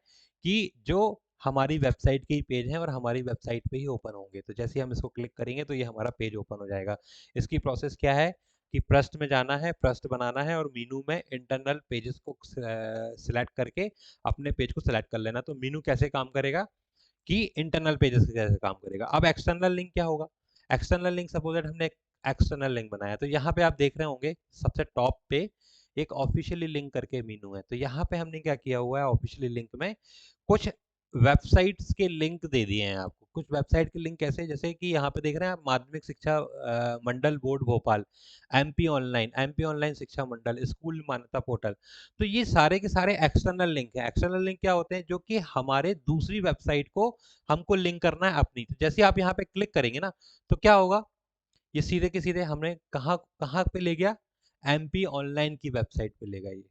कि जो हमारी वेबसाइट के ही पेज हैं और हमारी वेबसाइट पे ही ओपन होंगे। तो जैसे हम इसको क्लिक करेंगे तो ये हमारा पेज ओपन हो जाएगा। इसकी प्रोसेस क्या है कि पृष्ठ में जाना है, पृष्ठ बनाना है और मीनू में इंटरनल पेजेस को सिलेक्ट करके अपने पेज को सिलेक्ट कर लेना। तो मीनू कैसे काम करेगा कि इंटरनल पेजेस कैसे काम करेगा। अब एक्सटर्नल लिंक क्या होगा, एक्सटर्नल लिंक सपोज दैट हमने एक एक्सटर्नल लिंक बनाया, तो यहाँ पे आप देख रहे होंगे सबसे टॉप पे एक ऑफिशियली लिंक करके मीनू है। तो यहाँ पे हमने क्या किया हुआ है, ऑफिशियली लिंक में कुछ वेबसाइट्स के लिंक दे दिए हैं आपको। कुछ वेबसाइट के लिंक कैसे, जैसे कि यहाँ पे देख रहे हैं आप, माध्यमिक शिक्षा मंडल बोर्ड भोपाल, एमपी ऑनलाइन शिक्षा मंडल, स्कूल मान्यता पोर्टल। तो ये सारे के सारे एक्सटर्नल लिंक हैं। एक्सटर्नल लिंक क्या होते हैं, जो कि हमारे दूसरी वेबसाइट को हमको लिंक करना है अपनी। तो जैसे आप यहाँ पे क्लिक करेंगे ना, तो क्या होगा, ये सीधे के सीधे हमने कहाँ कहाँ पे ले गया, एमपी ऑनलाइन की वेबसाइट पे ले गया। ये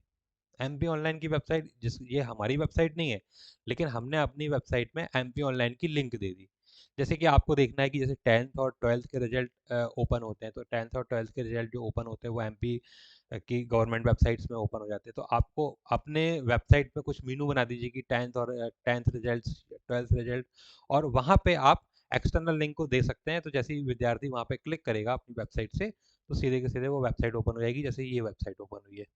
एमपी ऑनलाइन की वेबसाइट, जिस ये हमारी वेबसाइट नहीं है, लेकिन हमने अपनी वेबसाइट में एमपी ऑनलाइन की लिंक दे दी। जैसे कि आपको देखना है कि जैसे 10th और 12th के रिजल्ट ओपन होते हैं, तो 10th और 12th के रिजल्ट जो ओपन होते हैं वो एमपी की गवर्नमेंट वेबसाइट्स में ओपन हो जाते हैं। तो आपको अपने वेबसाइट पे कुछ मीनू बना दीजिए कि 10th रिजल्ट, 12th रिजल्ट, और वहाँ पे आप एक्सटर्नल लिंक को दे सकते हैं। तो जैसे ही विद्यार्थी वहाँ पे क्लिक करेगा अपनी वेबसाइट से, तो सीधे के सीधे वो वेबसाइट ओपन हो जाएगी, जैसे ये वेबसाइट ओपन हुई है।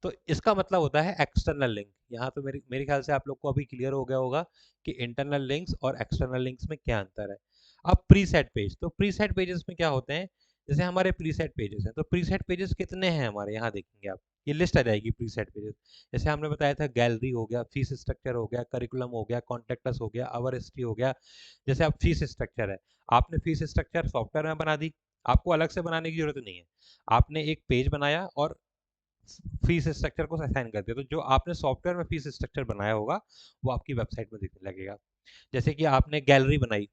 तो इसका मतलब होता है एक्सटर्नल लिंक। यहाँ तो मेरे ख्याल से आप लोग को अभी क्लियर हो गया होगा कि इंटरनल लिंक्स और एक्सटर्नल लिंक्स में क्या अंतर है। अब प्रीसेट पेज, तो प्रीसेट पेजेस में क्या होते हैं, जैसे हमारे प्रीसेट पेजेस हैं, तो प्रीसेट पेजेस कितने हैं हमारे, यहाँ देखेंगे आप, ये लिस्ट आ जाएगी प्रीसेट पेजेस। जैसे हमने बताया था, गैलरी हो गया, फीस स्ट्रक्चर हो गया, करिकुलम हो गया, कॉन्टेक्टस हो गया, आवर हिस्ट्री हो गया। जैसे आप फीस स्ट्रक्चर है, आपने फीस स्ट्रक्चर सॉफ्टवेयर में बना दी, आपको अलग से बनाने की जरूरत नहीं है। आपने एक पेज बनाया और फीस स्ट्रक्चर को असाइन कर दिया, तो जो आपने सॉफ्टवेयर में फीस स्ट्रक्चर बनाया होगा वो आपकी वेबसाइट में दिखने लगेगा। जैसे कि आपने गैलरी बनाई,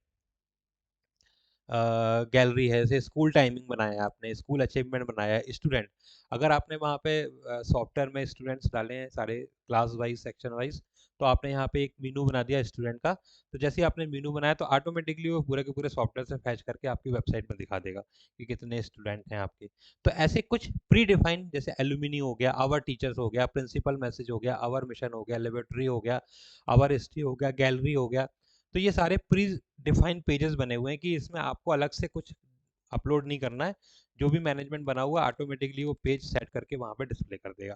गैलरी है, जैसे स्कूल टाइमिंग बनाया है आपने, स्कूल अचीवमेंट बनाया है, स्टूडेंट, अगर आपने वहाँ पे सॉफ्टवेयर में स्टूडेंट्स डाले हैं सारे क्लास वाइज, सेक्शन वाइज, तो आपने यहाँ पे एक मीनू बना दिया स्टूडेंट का। तो जैसे ही आपने मीनू बनाया, तो ऑटोमेटिकली वो पूरे के पूरे सॉफ्टवेयर से फैच करके आपकी वेबसाइट में दिखा देगा कि कितने स्टूडेंट हैं आपके। तो ऐसे कुछ प्री डिफाइंड, जैसे एल्यूमिनी हो गया, आवर टीचर्स हो गया, प्रिंसिपल मैसेज हो गया, आवर मिशन हो गया, लेबोरेटरी हो गया, आवर हिस्ट्री हो गया, गैलरी हो गया। तो ये सारे प्री डिफाइंड पेजेस बने हुए हैं कि इसमें आपको अलग से कुछ अपलोड नहीं करना है। जो भी मैनेजमेंट बना हुआ ऑटोमेटिकली वो पेज सेट करके वहां पे डिस्प्ले कर देगा।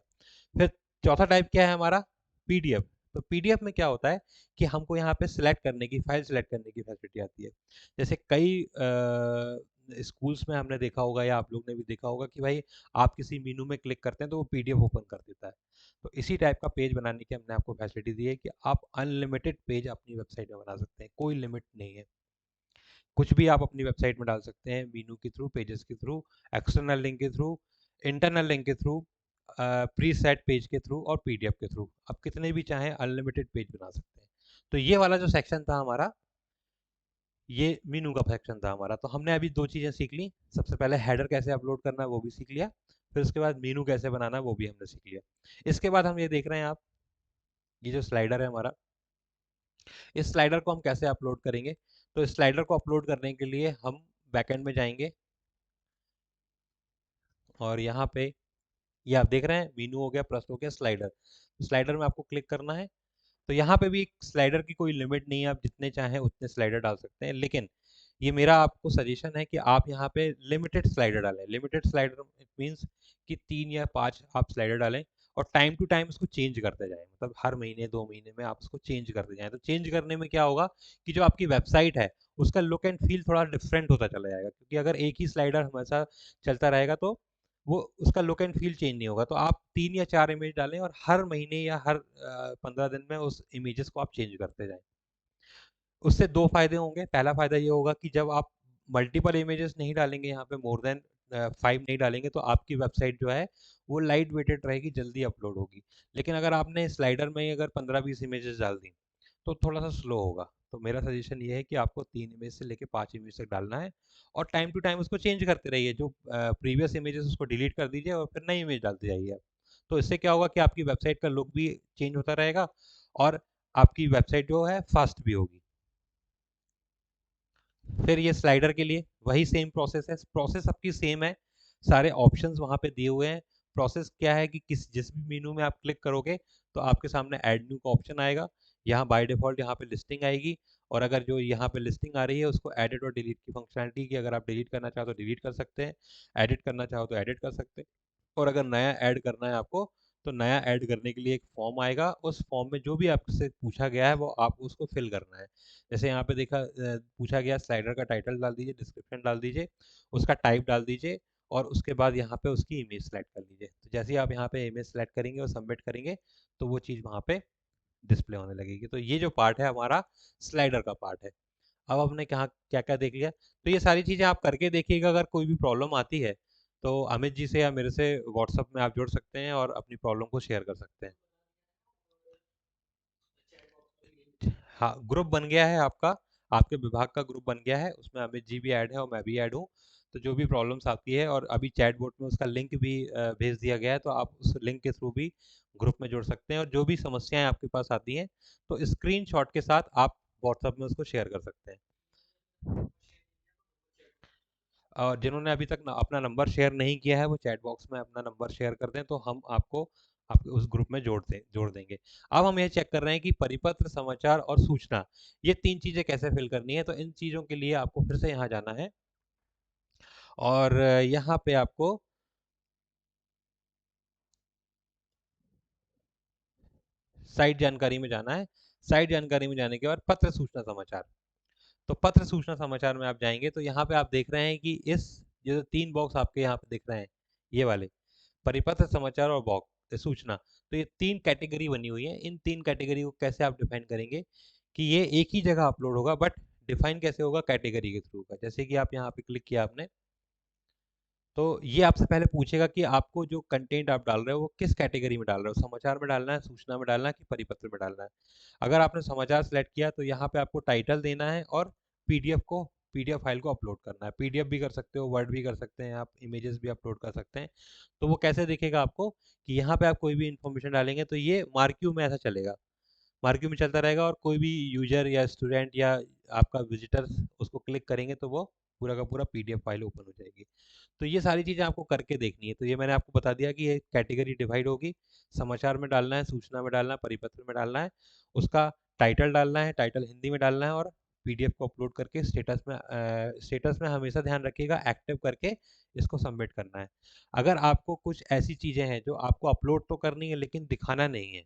फिर चौथा टाइप क्या है हमारा, पीडीएफ। तो पीडीएफ में क्या होता है कि हमको यहाँ पे सिलेक्ट करने की, फाइल सिलेक्ट करने की फैसिलिटी आती है। जैसे कई स्कूल्स में हमने देखा होगा, या आप लोग ने भी देखा होगा कि भाई आप किसी मीनू में क्लिक करते हैं तो वो पीडीएफ ओपन कर देता है। तो इसी टाइप का पेज बनाने की हमने आपको फैसिलिटी दी है कि आप अनलिमिटेड पेज अपनी वेबसाइट में बना सकते हैं, कोई लिमिट नहीं है। कुछ भी आप अपनी वेबसाइट में डाल सकते हैं, मीनू के थ्रू, पेजेस के थ्रू, एक्सटर्नल लिंक के थ्रू, इंटरनल लिंक के थ्रू, प्री सेट पेज के थ्रू और पीडीएफ के थ्रू। आप कितने भी चाहें अनलिमिटेड पेज बना सकते हैं। तो ये वाला जो सेक्शन था हमारा, ये मीनू का सेक्शन था हमारा। तो हमने अभी दो चीज़ें सीख ली। सबसे पहले हेडर कैसे अपलोड करना है वो भी सीख लिया, फिर उसके बाद मीनू कैसे बनाना है वो भी हमने सीख लिया। इसके बाद हम ये देख रहे हैं आप, ये जो स्लाइडर है हमारा, इस स्लाइडर को हम कैसे अपलोड करेंगे। तो इस स्लाइडर को अपलोड करने के लिए हम बैकएंड में जाएंगे, और यहाँ पे ये आप देख रहे हैं मीनू हो गया, प्लस हो गया स्लाइडर। स्लाइडर में आपको क्लिक करना है। तो यहाँ पे भी स्लाइडर की कोई लिमिट नहीं है, आप जितने चाहें उतने स्लाइडर डाल सकते हैं, लेकिन ये मेरा आपको सजेशन है कि आप यहाँ पे लिमिटेड स्लाइडर डालें। लिमिटेड स्लाइडर इट मीन्स कि 3 या 5 आप स्लाइडर डालें, और टाइम टू टाइम उसको चेंज करते जाएं, मतलब हर महीने 2 महीने में आप उसको चेंज करते जाएं। तो चेंज करने में क्या होगा कि जो आपकी वेबसाइट है उसका लुक एंड फील थोड़ा डिफरेंट होता चला जाएगा, क्योंकि अगर एक ही स्लाइडर हमेशा चलता रहेगा तो वो उसका लुक एंड फील चेंज नहीं होगा। तो आप 3 या 4 इमेज डालें, और हर महीने या हर 15 दिन में उस इमेजेस को आप चेंज करते जाएं। उससे दो फायदे होंगे। पहला फायदा ये होगा कि जब आप मल्टीपल इमेजेस नहीं डालेंगे, यहाँ पे मोर देन 5 नहीं डालेंगे, तो आपकी वेबसाइट जो है वो लाइट वेटेड रहेगी, जल्दी अपलोड होगी। लेकिन अगर आपने स्लाइडर में ही अगर 15-20 इमेजेस डाल दी तो थोड़ा सा स्लो होगा। तो मेरा सजेशन ये है कि आपको 3 इमेज से लेके 5 इमेज तक डालना है, और टाइम टू टाइम उसको चेंज करते रहिए। जो प्रीवियस इमेजेस उसको डिलीट कर दीजिए और फिर नई इमेज डालते जाइए आप। तो इससे क्या होगा कि आपकी वेबसाइट का लुक भी चेंज होता रहेगा, और आपकी वेबसाइट जो है फास्ट भी होगी। फिर ये स्लाइडर के लिए वही सेम प्रोसेस है, प्रोसेस सबकी सेम है, सारे ऑप्शंस वहाँ पे दिए हुए हैं। प्रोसेस क्या है कि जिस भी मेनू में आप क्लिक करोगे तो आपके सामने ऐड न्यू का ऑप्शन आएगा। यहाँ बाय डिफॉल्ट यहाँ पे लिस्टिंग आएगी, और अगर जो यहाँ पे लिस्टिंग आ रही है उसको एडिट और डिलीट की फंक्शनलिटी की, अगर आप डिलीट करना चाहो तो डिलीट कर सकते हैं, एडिट करना चाहो तो एडिट कर सकते हैं। और अगर नया ऐड करना है आपको, तो नया ऐड करने के लिए एक फॉर्म आएगा, उस फॉर्म में जो भी आपसे पूछा गया है वो आप उसको फिल करना है। जैसे यहाँ पे देखा पूछा गया, स्लाइडर का टाइटल डाल दीजिए, डिस्क्रिप्शन डाल दीजिए, उसका टाइप डाल दीजिए, और उसके बाद यहाँ पे उसकी इमेज सेलेक्ट कर लीजिए। तो जैसे ही आप यहाँ पे इमेज सेलेक्ट करेंगे और सबमिट करेंगे तो वो चीज़ वहाँ पे डिस्प्ले होने लगेगी। तो ये जो पार्ट है हमारा स्लाइडर का पार्ट है। अब आपने कहाँ क्या क्या देख लिया, तो ये सारी चीज़ें आप करके देखिएगा। अगर कोई भी प्रॉब्लम आती है तो अमित जी से या मेरे से व्हाट्सएप में आप जुड़ सकते हैं और अपनी प्रॉब्लम को शेयर कर सकते हैं। हाँ, ग्रुप बन गया है आपका, आपके विभाग का ग्रुप बन गया है, उसमें अमित जी भी ऐड है और मैं भी ऐड हूँ। तो जो भी प्रॉब्लम्स आती है, और अभी चैटबॉट में उसका लिंक भी भेज दिया गया है, तो आप उस लिंक के थ्रू भी ग्रुप में जुड़ सकते हैं और जो भी समस्याएं आपके पास आती हैं तो स्क्रीनशॉट के साथ आप व्हाट्सएप में उसको शेयर कर सकते हैं। और जिन्होंने अभी तक अपना नंबर शेयर नहीं किया है वो चैट बॉक्स में अपना नंबर शेयर कर दें, तो हम आपको आपके उस ग्रुप में जोड़ देंगे। अब हम ये चेक कर रहे हैं कि परिपत्र, समाचार और सूचना, ये तीन चीज़ें कैसे फिल करनी है। तो इन चीज़ों के लिए आपको फिर से यहाँ जाना है और यहाँ पे आपको साइट जानकारी में जाना है। साइट जानकारी में जाने के बाद पत्र, सूचना, समाचार। तो पत्र, सूचना, समाचार में आप जाएंगे तो यहाँ पे आप देख रहे हैं कि इस ये जो तीन बॉक्स आपके यहाँ पे दिख रहे हैं, ये वाले परिपत्र, समाचार और बॉक्स सूचना, तो ये तीन कैटेगरी बनी हुई है। इन तीन कैटेगरी को कैसे आप डिफाइन करेंगे कि ये एक ही जगह अपलोड होगा, बट डिफाइन कैसे होगा, कैटेगरी के थ्रू होगा। जैसे कि आप यहाँ पे क्लिक किया आपने, तो ये आपसे पहले पूछेगा कि आपको जो कंटेंट आप डाल रहे हो वो किस कैटेगरी में डाल रहे हो, समाचार में डालना है, सूचना में डालना है कि परिपत्र में डालना है। अगर आपने समाचार सेलेक्ट किया तो यहाँ पे आपको टाइटल देना है और पीडीएफ को पीडीएफ फाइल को अपलोड करना है। पीडीएफ भी कर सकते हो, वर्ड भी कर सकते हैं, आप इमेजेस भी अपलोड कर सकते हैं। तो वो कैसे दिखेगा आपको कि यहाँ पे आप कोई भी इंफॉर्मेशन डालेंगे तो ये मार्क्यू में ऐसा चलेगा, मार्क्यू में चलता रहेगा, और कोई भी यूजर या स्टूडेंट या आपका विजिटर उसको क्लिक करेंगे तो वो पूरा का पूरा पीडीएफ फाइल ओपन हो जाएगी। तो ये सारी चीज़ें आपको करके देखनी है। तो ये मैंने आपको बता दिया कि ये कैटेगरी डिवाइड होगी, समाचार में डालना है, सूचना में डालना है, परिपत्र में डालना है, उसका टाइटल डालना है, टाइटल हिंदी में डालना है, और पीडीएफ को अपलोड करके स्टेटस में हमेशा ध्यान रखिएगा एक्टिव करके इसको सबमिट करना है। अगर आपको कुछ ऐसी चीज़ें हैं जो आपको अपलोड तो करनी है लेकिन दिखाना नहीं है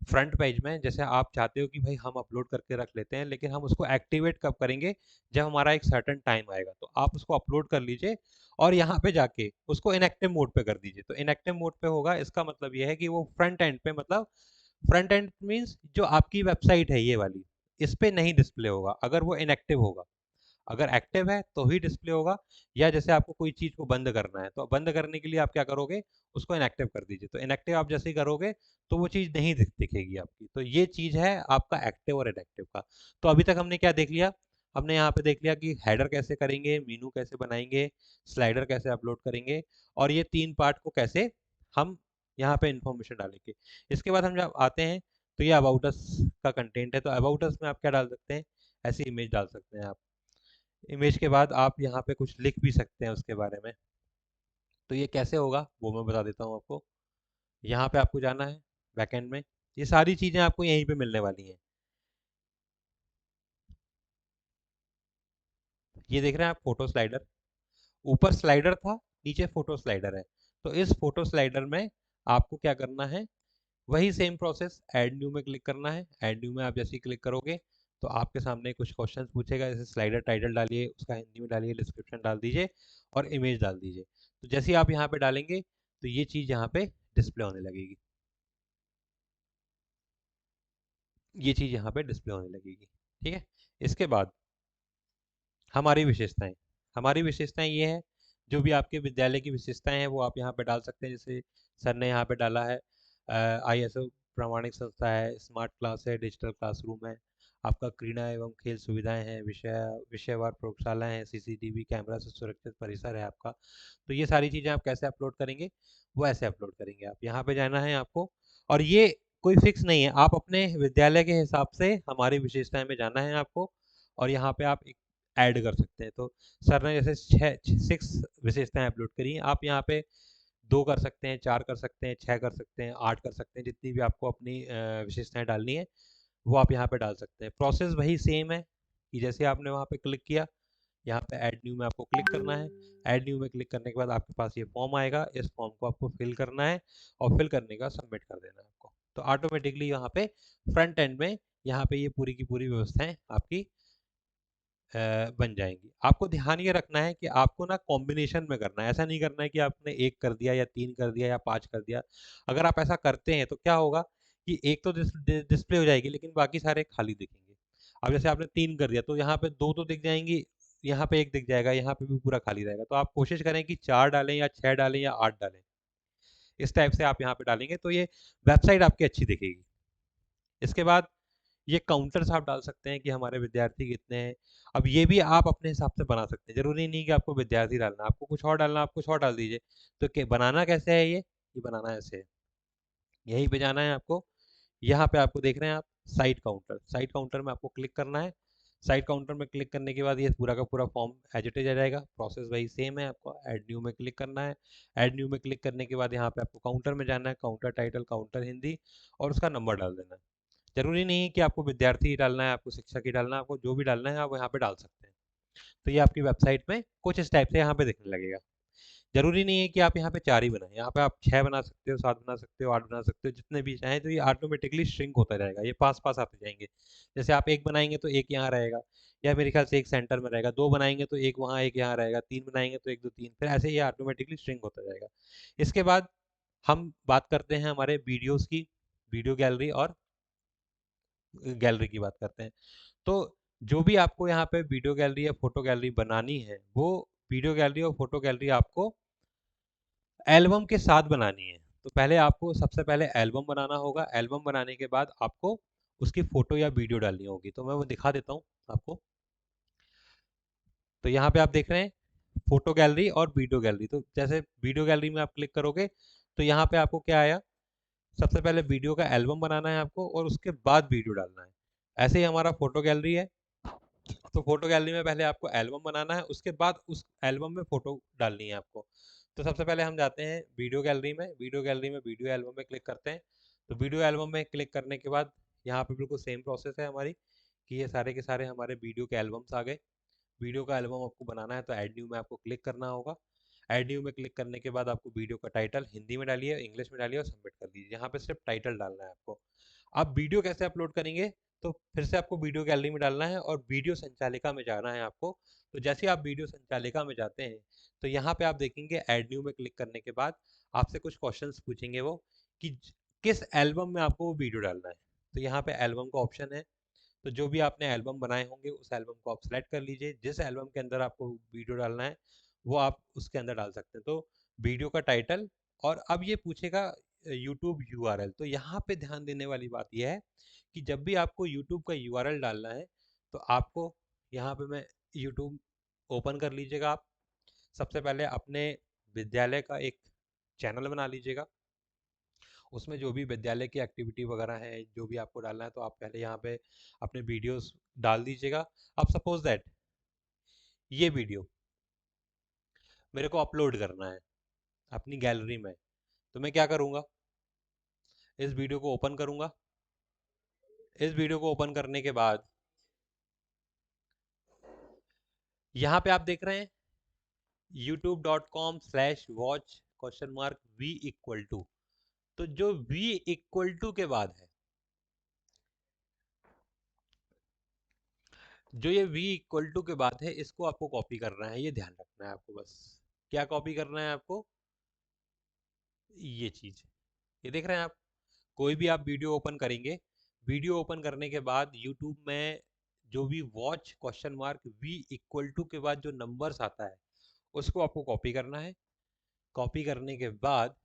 फ्रंट पेज में, जैसे आप चाहते हो कि भाई हम अपलोड करके रख लेते हैं लेकिन हम उसको एक्टिवेट कब करेंगे, जब हमारा एक सर्टेन टाइम आएगा, तो आप उसको अपलोड कर लीजिए और यहाँ पे जाके उसको इनएक्टिव मोड पे कर दीजिए। तो इनएक्टिव मोड पे होगा, इसका मतलब यह है कि वो फ्रंट एंड पे, मतलब फ्रंट एंड मीन्स जो आपकी वेबसाइट है ये वाली, इस पे नहीं डिस्प्ले होगा अगर वो इनएक्टिव होगा। अगर एक्टिव है तो ही डिस्प्ले होगा, या जैसे आपको कोई चीज़ को बंद करना है तो बंद करने के लिए आप क्या करोगे, उसको इनएक्टिव कर दीजिए। तो इनएक्टिव आप जैसे ही करोगे तो वो चीज़ नहीं दिखेगी आपकी। तो ये चीज़ है आपका एक्टिव और इनएक्टिव का। तो अभी तक हमने क्या देख लिया, हमने यहाँ पे देख लिया कि हेडर कैसे करेंगे, मेनू कैसे बनाएंगे, स्लाइडर कैसे अपलोड करेंगे, और ये तीन पार्ट को कैसे हम यहाँ पे इंफॉर्मेशन डालेंगे। इसके बाद हम जब आते हैं तो ये अबाउट अस का कंटेंट है। तो अबाउट अस में आप क्या डाल सकते हैं, ऐसी इमेज डाल सकते हैं आप। इमेज के बाद आप यहाँ पे कुछ लिख भी सकते हैं उसके बारे में। तो ये कैसे होगा वो मैं बता देता हूँ आपको। यहाँ पे आपको जाना है बैकएंड में, ये सारी चीज़ें आपको यहीं पे मिलने वाली हैं। ये देख रहे हैं आप फोटो स्लाइडर, ऊपर स्लाइडर था, नीचे फोटो स्लाइडर है। तो इस फोटो स्लाइडर में आपको क्या करना है, वही सेम प्रोसेस, ऐड न्यू में क्लिक करना है। ऐड न्यू में आप जैसे ही क्लिक करोगे तो आपके सामने कुछ क्वेश्चंस पूछेगा, जैसे स्लाइडर टाइटल डालिए, उसका हिंदी में डालिए, डिस्क्रिप्शन डाल दीजिए और इमेज डाल दीजिए। तो जैसे ही आप यहाँ पे डालेंगे तो ये चीज़ यहाँ पे डिस्प्ले होने लगेगी, ये चीज़ यहाँ पे डिस्प्ले होने लगेगी। ठीक है, इसके बाद हमारी विशेषताएं, हमारी विशेषताएं ये है, जो भी आपके विद्यालय की विशेषताएं हैं वो आप यहाँ पे डाल सकते हैं। जैसे सर ने यहाँ पे डाला है आईएसओ प्रमाणित संस्था है, स्मार्ट क्लास है, डिजिटल क्लासरूम है, आपका क्रीड़ा एवं खेल सुविधाएं हैं, विषयवार प्रयोगशालाएं हैं, सीसीटीवी कैमरा से सुरक्षित परिसर है आपका। तो ये सारी चीज़ें आप कैसे अपलोड करेंगे, वो ऐसे अपलोड करेंगे। आप यहाँ पे जाना है आपको, और ये कोई फिक्स नहीं है, आप अपने विद्यालय के हिसाब से हमारी विशेषताएं में जाना है आपको, और यहाँ पे आप ऐड कर सकते हैं। तो सर ने जैसे सिक्स विशेषताएं अपलोड करी हैं, आप यहाँ पे दो कर सकते हैं, चार कर सकते हैं, छः कर सकते हैं, आठ कर सकते हैं, जितनी भी आपको अपनी विशेषताएं डालनी है वो आप यहाँ पे डाल सकते हैं। प्रोसेस वही सेम है कि जैसे आपने वहाँ पे क्लिक किया, यहाँ पे ऐड न्यू में आपको क्लिक करना है। ऐड न्यू में क्लिक करने के बाद आपके पास ये फॉर्म आएगा, इस फॉर्म को आपको फिल करना है और फिल करने का सबमिट कर देना है आपको। तो ऑटोमेटिकली यहाँ पे फ्रंट एंड में यहाँ पे ये पूरी की पूरी व्यवस्थाएं आपकी बन जाएंगी। आपको ध्यान ये रखना है कि आपको ना कॉम्बिनेशन में करना है, ऐसा नहीं करना है कि आपने एक कर दिया या तीन कर दिया या पांच कर दिया। अगर आप ऐसा करते हैं तो क्या होगा कि एक तो डिस्प्ले हो जाएगी लेकिन बाकी सारे खाली दिखेंगे। अब जैसे आपने तीन कर दिया तो यहाँ पे दो तो दिख जाएंगी, यहाँ पे एक दिख जाएगा, यहाँ पे भी पूरा खाली रहेगा। तो आप कोशिश करें कि चार डालें या छह डालें या आठ डालें, इस टाइप से आप यहाँ पे डालेंगे तो ये वेबसाइट आपकी अच्छी दिखेगी। इसके बाद ये काउंटर्स आप डाल सकते हैं कि हमारे विद्यार्थी कितने हैं। अब ये भी आप अपने हिसाब से बना सकते हैं, जरूरी नहीं कि आपको विद्यार्थी डालना, आपको कुछ और डालना, आप कुछ और डाल दीजिए। तो बनाना कैसे है ये बनाना ऐसे है, यहीं पे जाना है आपको। यहाँ पे आपको देख रहे हैं आप साइट काउंटर, साइट काउंटर में आपको क्लिक करना है। साइट काउंटर में क्लिक करने के बाद ये पूरा का पूरा फॉर्म एज इट इज आ जाएगा, प्रोसेस वही सेम है। आपको ऐड न्यू में क्लिक करना है। ऐड न्यू में क्लिक करने के बाद यहाँ पे आपको काउंटर में जाना है, काउंटर टाइटल काउंटर हिंदी, और उसका नंबर डाल देना है। जरूरी नहीं है कि आपको विद्यार्थी ही डालना है, आपको शिक्षक ही डालना है, आपको जो भी डालना है आप यहाँ पे डाल सकते हैं। तो ये आपकी वेबसाइट में कुछ इस टाइप से यहाँ पे दिखने लगेगा। जरूरी नहीं है कि आप यहाँ पे चार ही बनाएं, यहाँ पे आप छह बना सकते हो, सात बना सकते हो, आठ बना सकते हो, जितने भी चाहें। तो ये ऑटोमेटिकली श्रिंक होता जाएगा, ये पास पास आते जाएंगे। जैसे आप एक बनाएंगे तो एक यहाँ रहेगा, या मेरे ख्याल से एक सेंटर में रहेगा। दो बनाएंगे तो एक वहाँ एक यहाँ रहेगा, तीन बनाएंगे तो एक दो तीन, फिर ऐसे ये ऑटोमेटिकली श्रिंक होता जाएगा। इसके बाद हम बात करते हैं हमारे वीडियोस की, वीडियो गैलरी और गैलरी की बात करते हैं। तो जो भी आपको यहाँ पे वीडियो गैलरी या फोटो गैलरी बनानी है, वो वीडियो गैलरी और फोटो गैलरी आपको एल्बम के साथ बनानी है। तो पहले आपको सबसे पहले एल्बम बनाना होगा। एल्बम बनाने के बाद आपको उसकी फोटो या वीडियो डालनी होगी। तो मैं वो दिखा देता हूँ आपको। तो यहाँ पे आप देख रहे हैं फोटो गैलरी और वीडियो गैलरी। तो जैसे वीडियो गैलरी में आप क्लिक करोगे तो यहाँ पे आपको क्या आया, सबसे पहले वीडियो का एल्बम बनाना है आपको और उसके बाद वीडियो डालना है। ऐसे ही हमारा फोटो गैलरी है। तो फोटो गैलरी में पहले आपको एल्बम बनाना है, उसके बाद उस एल्बम में फोटो डालनी है आपको। तो सबसे पहले हम जाते हैं वीडियो गैलरी में, वीडियो गैलरी में वीडियो एल्बम में क्लिक करते हैं। तो वीडियो एल्बम में क्लिक करने के बाद यहाँ पे बिल्कुल सेम प्रोसेस है हमारी, कि ये सारे के सारे हमारे वीडियो के एल्बम्स आ गए। वीडियो का एल्बम आपको बनाना है तो ऐड न्यू में आपको क्लिक करना होगा। ऐड न्यू में क्लिक करने के बाद आपको वीडियो का टाइटल हिंदी में डालिए, इंग्लिश में डालिए और सबमिट कर दीजिए। यहाँ पे सिर्फ टाइटल डालना है आपको। आप वीडियो कैसे अपलोड करेंगे, तो फिर से आपको वीडियो गैलरी में डालना है और वीडियो संचालिका में जाना है आपको। तो जैसे आप वीडियो संचालिका में जाते हैं तो यहाँ पे आप देखेंगे ऐड न्यू में क्लिक करने के बाद आपसे कुछ क्वेश्चंस पूछेंगे वो, कि किस एल्बम में आपको वो वीडियो डालना है। तो यहाँ पे एल्बम का ऑप्शन है। तो जो भी आपने एल्बम बनाए होंगे उस एल्बम को आप सेलेक्ट कर लीजिए, जिस एल्बम के अंदर आपको वीडियो डालना है वो आप उसके अंदर डाल सकते हैं। तो वीडियो का टाइटल, और अब ये पूछेगा यूट्यूब यूआरएल। तो यहाँ पे ध्यान देने वाली बात यह है कि जब भी आपको यूट्यूब का यूआरएल डालना है तो आपको यहाँ पे मैं यूट्यूब ओपन कर लीजिएगा। आप सबसे पहले अपने विद्यालय का एक चैनल बना लीजिएगा, उसमें जो भी विद्यालय की एक्टिविटी वगैरह है, जो भी आपको डालना है, तो आप पहले यहाँ पे अपने वीडियोस डाल दीजिएगा। अब सपोज दैट ये वीडियो मेरे को अपलोड करना है अपनी गैलरी में, तो मैं क्या करूँगा, इस वीडियो को ओपन करूँगा। इस वीडियो को ओपन करने के बाद यहाँ पे आप देख रहे हैं youtube.com/watch?v=, तो जो v= के बाद है, जो ये v= के बाद है, इसको आपको कॉपी करना है। ये ध्यान रखना है आपको, बस क्या कॉपी करना है आपको, ये चीज। ये देख रहे हैं आप, कोई भी आप वीडियो ओपन करेंगे, वीडियो ओपन करने के बाद यूट्यूब में जो भी watch?v= के बाद जो नंबर्स आता है उसको आपको कॉपी करना है। कॉपी करने के बाद